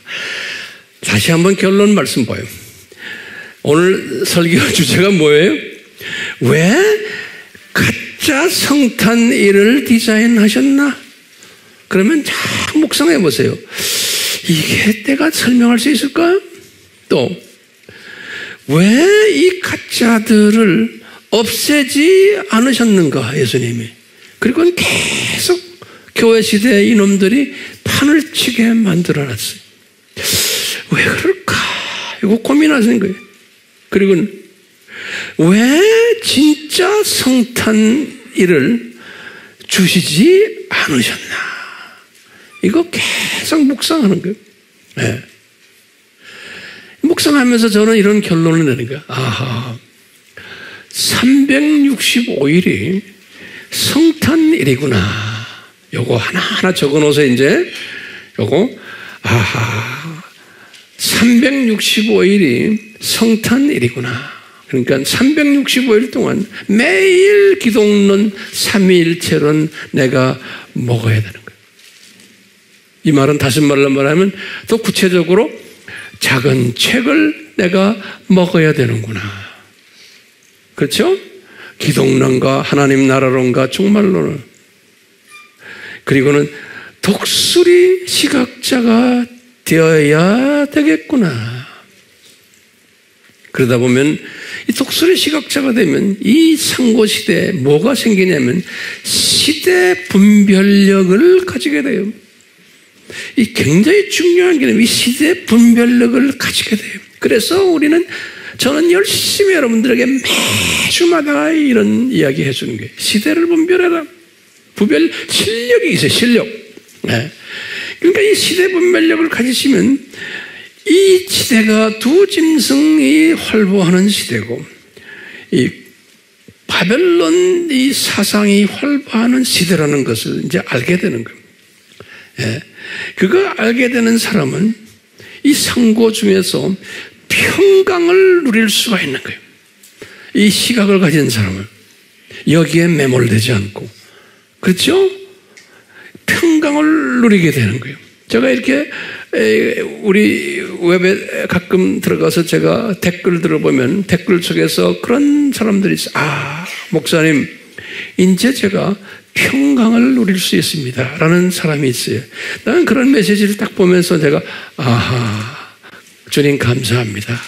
다시 한번 결론 말씀 봐요. 오늘 설교 주제가 뭐예요? 왜 가짜 성탄 일을 디자인하셨나? 그러면 잘 묵상해 보세요. 이게 내가 설명할 수 있을까? 또 왜 이 가짜들을 없애지 않으셨는가, 예수님이. 그리고 계속 교회 시대에 이놈들이 판을 치게 만들어놨어요. 왜 그럴까? 이거 고민하시는 거예요. 그리고 왜 진짜 성탄일을 주시지 않으셨나? 이거 계속 묵상하는 거예요. 네. 묵상하면서 저는 이런 결론을 내는 거예요. 아하, 365일이 성탄일이구나. 요거 하나하나 적어놓으세요, 이제. 요거, 아하, 365일이 성탄일이구나. 그러니까 365일 동안 매일 기독론 삼위일체론 내가 먹어야 되는 거예요. 이 말은 다시 말하면 또 구체적으로 작은 책을 내가 먹어야 되는구나. 그렇죠? 기독론과 하나님 나라론과 종말론을. 그리고는 독수리 시각자가 되어야 되겠구나. 그러다 보면 이 독수리 시각자가 되면 이 상고시대에 뭐가 생기냐면 시대 분별력을 가지게 돼요. 이 굉장히 중요한 개념, 이 시대 분별력을 가지게 돼요. 그래서 저는 열심히 여러분들에게 매주마다 이런 이야기 해주는 거예요. 시대를 분별해라. 분별 실력이 있어요, 실력. 네. 그러니까 이 시대 분별력을 가지시면 이 시대가 두 짐승이 활보하는 시대고, 이 바벨론 이 사상이 활보하는 시대라는 것을 이제 알게 되는 거예요. 예. 그거 알게 되는 사람은 이 상고 중에서 평강을 누릴 수가 있는 거예요. 이 시각을 가진 사람은 여기에 매몰되지 않고, 그렇죠? 평강을 누리게 되는 거예요. 제가 이렇게 우리 웹에 가끔 들어가서 제가 댓글 들어보면 댓글 속에서 그런 사람들이 있어요. 아, 목사님, 이제 제가 평강을 누릴 수 있습니다 라는 사람이 있어요. 나는 그런 메시지를 딱 보면서 제가 아하, 주님 감사합니다.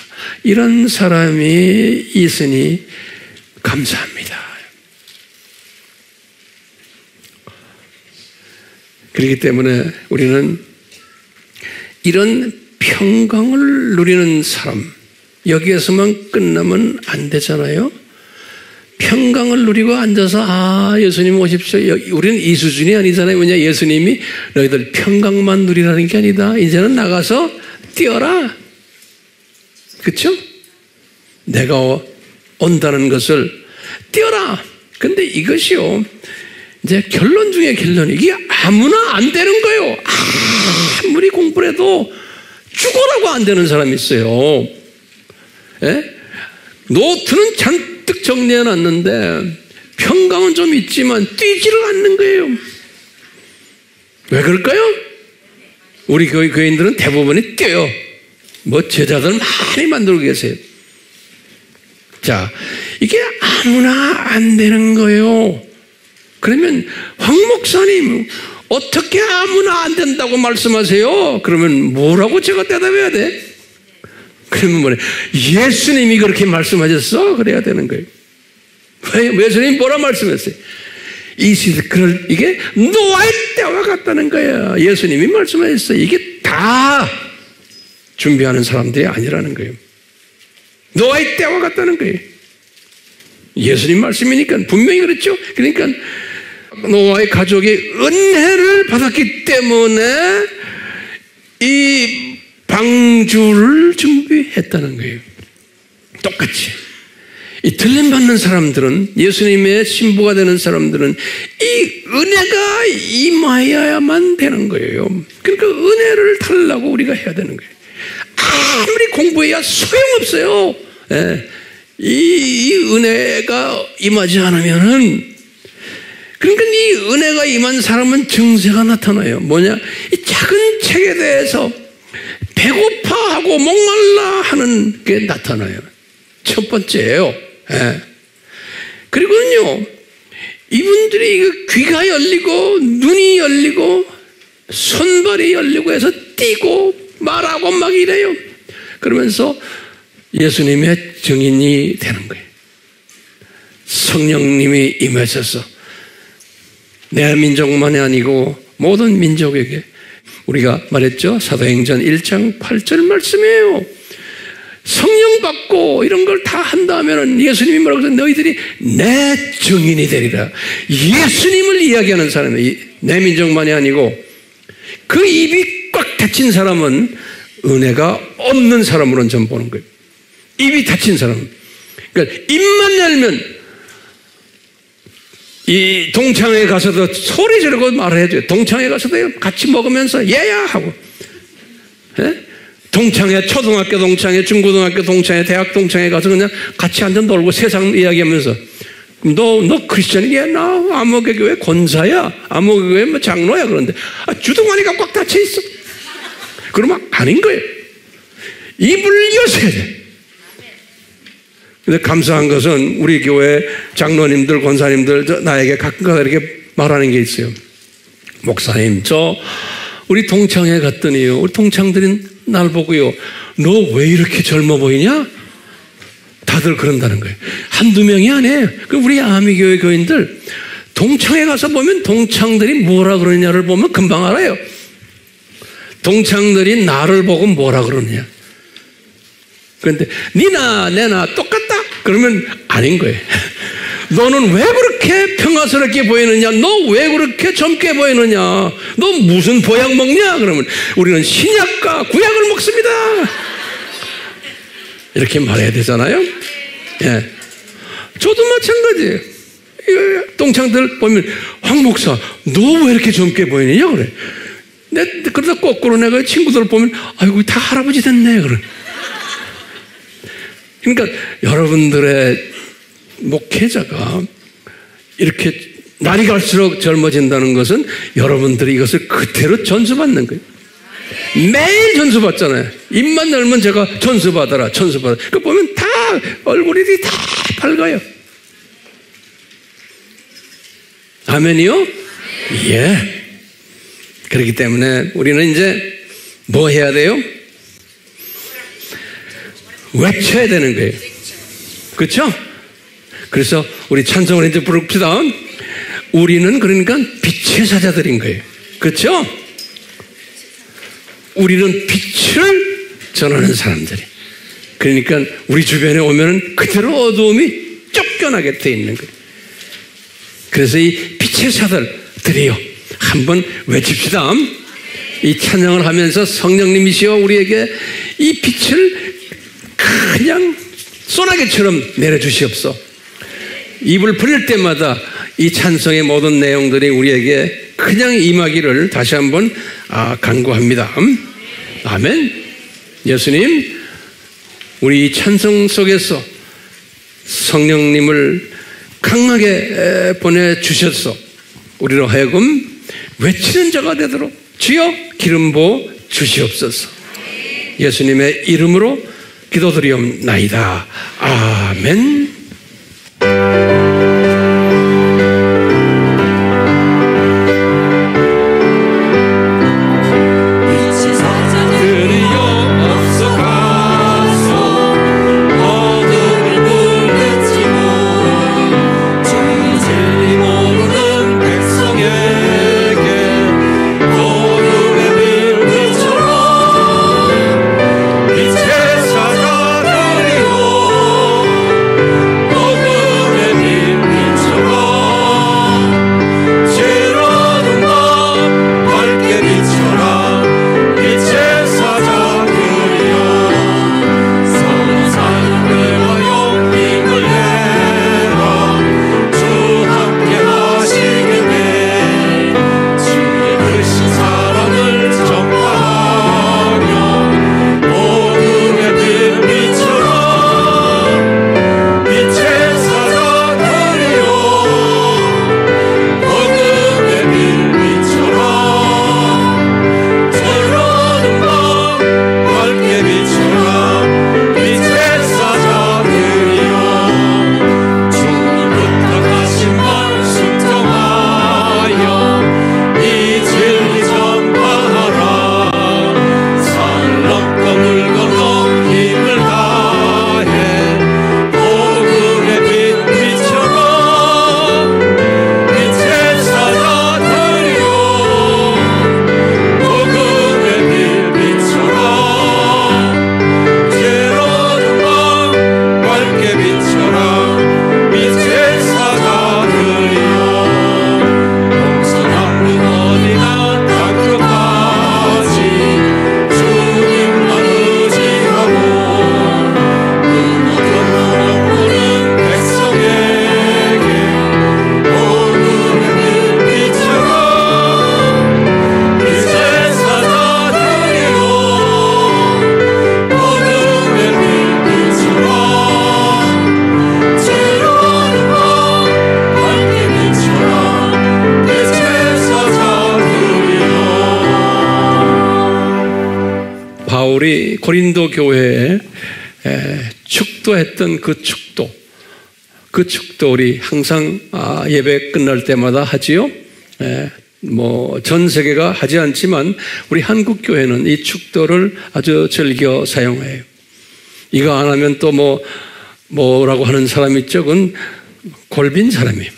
이런 사람이 있으니 감사합니다. 그렇기 때문에 우리는 이런 평강을 누리는 사람, 여기에서만 끝나면 안 되잖아요. 평강을 누리고 앉아서 아, 예수님 오십시오. 우리는 이 수준이 아니잖아요. 왜냐, 예수님이 너희들 평강만 누리라는 게 아니다. 이제는 나가서 뛰어라. 그렇죠? 내가 온다는 것을 뛰어라. 근데 이것이요, 이제 결론 중에 결론이 이게 아무나 안 되는 거예요. 아무리 공부를 해도 죽어라고 안 되는 사람이 있어요. 예? 노트는 잔뜩 정리해 놨는데 평강은 좀 있지만 뛰지를 않는 거예요. 왜 그럴까요? 우리 교인들은 대부분이 뛰어요. 뭐 제자들 많이 만들고 계세요. 자, 이게 아무나 안 되는 거예요. 그러면 황 목사님 어떻게 아무나 안 된다고 말씀하세요? 그러면 뭐라고 제가 대답해야 돼? 그러면 뭐래? 예수님이 그렇게 말씀하셨어? 그래야 되는 거예요. 왜 예수님이 뭐라 말씀했어요? 이게 노아의 때와 같다는 거야. 예수님이 말씀하셨어요. 이게 다 준비하는 사람들이 아니라는 거예요. 노아의 때와 같다는 거예요. 예수님 말씀이니까 분명히 그렇죠. 그러니까 노아의 가족이 은혜를 받았기 때문에 이 방주를 준비했다는 거예요. 똑같이. 이 들림받는 사람들은, 예수님의 신부가 되는 사람들은 이 은혜가 임하여야만 되는 거예요. 그러니까 은혜를 달라고 우리가 해야 되는 거예요. 아무리 공부해야 소용없어요. 이 은혜가 임하지 않으면은, 그러니까 이 은혜가 임한 사람은 증세가 나타나요. 뭐냐? 이 작은 책에 대해서 배고파하고 목말라 하는 게 나타나요. 첫 번째예요. 예. 그리고는요, 이분들이 귀가 열리고 눈이 열리고 손발이 열리고 해서 뛰고 말하고 막 이래요. 그러면서 예수님의 증인이 되는 거예요. 성령님이 임하셔서 내 민족만이 아니고 모든 민족에게, 우리가 말했죠. 사도행전 1장 8절 말씀이에요. 성령 받고 이런 걸 다 한다면 예수님이 뭐라고 해서 너희들이 내 증인이 되리라. 예수님을 이야기하는 사람이 내 민족만이 아니고, 그 입이 꽉 닫힌 사람은 은혜가 없는 사람으로는 전 보는 거예요. 입이 닫힌 사람. 그러니까 입만 열면, 이 동창회 가서도 소리 지르고 말해야 돼요. 동창회 가서도 같이 먹으면서 얘야 하고. 예? 동창회, 초등학교 동창회, 중고등학교 동창회, 대학 동창회 가서 그냥 같이 앉아 놀고 세상 이야기하면서, 너 크리스천이야? 나 아무개 교회 권사야? 아무개 교회 뭐 장로야? 그런데 주둥아리가 꽉 닫혀 있어. 그러면 아닌 거예요. 입을 여셔야 돼. 근데 감사한 것은 우리 교회 장로님들, 권사님들 나에게 가끔가다 이렇게 말하는 게 있어요. 목사님, 우리 동창회 갔더니요, 우리 동창들이 날 보고요, 너 왜 이렇게 젊어 보이냐? 다들 그런다는 거예요. 한두 명이 아니에요. 우리 아미교회 교인들 동창회 가서 보면 동창들이 뭐라 그러냐를 보면 금방 알아요. 동창들이 나를 보고 뭐라 그러느냐. 그런데 니나 내나 똑같다? 그러면 아닌 거예요. 너는 왜 그렇게 평화스럽게 보이느냐? 너 왜 그렇게 젊게 보이느냐? 너 무슨 보약 먹냐? 그러면 우리는 신약과 구약을 먹습니다. 이렇게 말해야 되잖아요. 예. 저도 마찬가지예요. 동창들 보면 황 목사, 너 왜 이렇게 젊게 보이느냐? 그래. 그러다 거꾸로 내가 친구들 보면 아이고 다 할아버지 됐네. 그래. 그러니까 여러분들의 목회자가 이렇게 날이 갈수록 젊어진다는 것은 여러분들이 이것을 그대로 전수받는 거예요. 매일 전수받잖아요. 입만 열면 제가 전수받아라, 전수받아라. 그 보면 다 얼굴이 다 밝아요. 아멘이요? 예. 그렇기 때문에 우리는 이제 뭐 해야 돼요? 외쳐야 되는 거예요. 그렇죠? 그래서 우리 찬송을 이제 부릅시다. 우리는 그러니까 빛의 사자들인 거예요. 그렇죠? 우리는 빛을 전하는 사람들이. 그러니까 우리 주변에 오면은 그대로 어두움이 쫓겨나게 돼 있는 거예요. 그래서 이 빛의 사자들이요, 한번 외칩시다. 이 찬양을 하면서 성령님이시여 우리에게 이 빛을 그냥 소나기처럼 내려주시옵소서. 입을 벌릴 때마다 이 찬송의 모든 내용들이 우리에게 그냥 임하기를 다시 한번 간구합니다. 아멘. 예수님, 우리 이 찬송 속에서 성령님을 강하게 보내주셔서 우리로 하여금 외치는 자가 되도록 주여 기름 부어 주시옵소서. 예수님의 이름으로 기도드리옵나이다. 아멘. 바울이 고린도 교회에 축도했던 그 축도 우리 항상 예배 끝날 때마다 하지요. 전 세계가 하지 않지만 우리 한국 교회는 이 축도를 아주 즐겨 사용해요. 이거 안 하면 또 뭐라고 하는 사람이 있죠. 그건 골빈 사람이에요.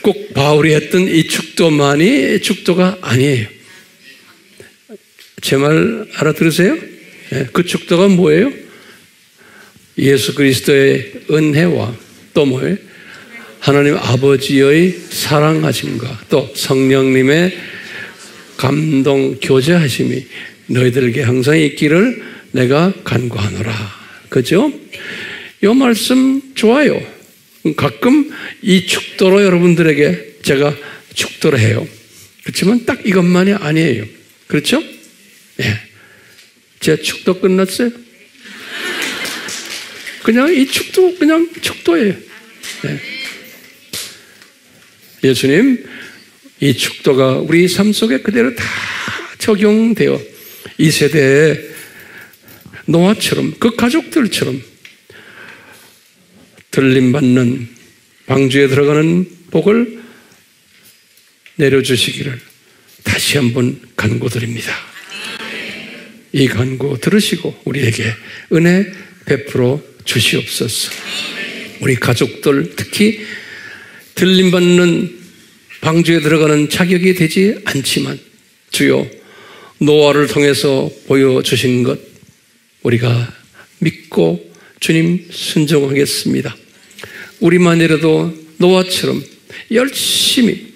꼭 바울이 했던 이 축도만이 축도가 아니에요. 제 말 알아들으세요? 그 축도가 뭐예요? 예수 그리스도의 은혜와 또 뭐예요? 하나님 아버지의 사랑하심과 또 성령님의 감동 교제하심이 너희들에게 항상 있기를 내가 간구하노라. 그죠? 이 말씀 좋아요. 가끔 이 축도로 여러분들에게 제가 축도를 해요. 그렇지만 딱 이것만이 아니에요. 그렇죠? 예. 제 축도 끝났어요? 그냥 이 축도, 그냥 축도예요. 예. 예수님, 이 축도가 우리 삶 속에 그대로 다 적용되어 이 세대에 노아처럼, 그 가족들처럼 들림받는 방주에 들어가는 복을 내려주시기를 다시 한번 간구드립니다. 이 간구 들으시고 우리에게 은혜 베풀어 주시옵소서. 우리 가족들 특히 들림받는 방주에 들어가는 자격이 되지 않지만 주여 노아를 통해서 보여주신 것 우리가 믿고 주님 순종하겠습니다. 우리만이라도 노아처럼 열심히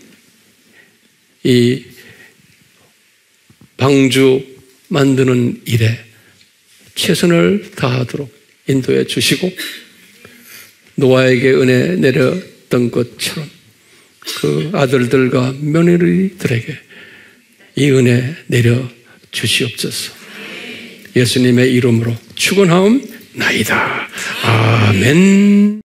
이 방주 만드는 일에 최선을 다하도록 인도해 주시고 노아에게 은혜 내렸던 것처럼 그 아들들과 며느리들에게 이 은혜 내려 주시옵소서. 예수님의 이름으로 축원하옵나이다. 아멘.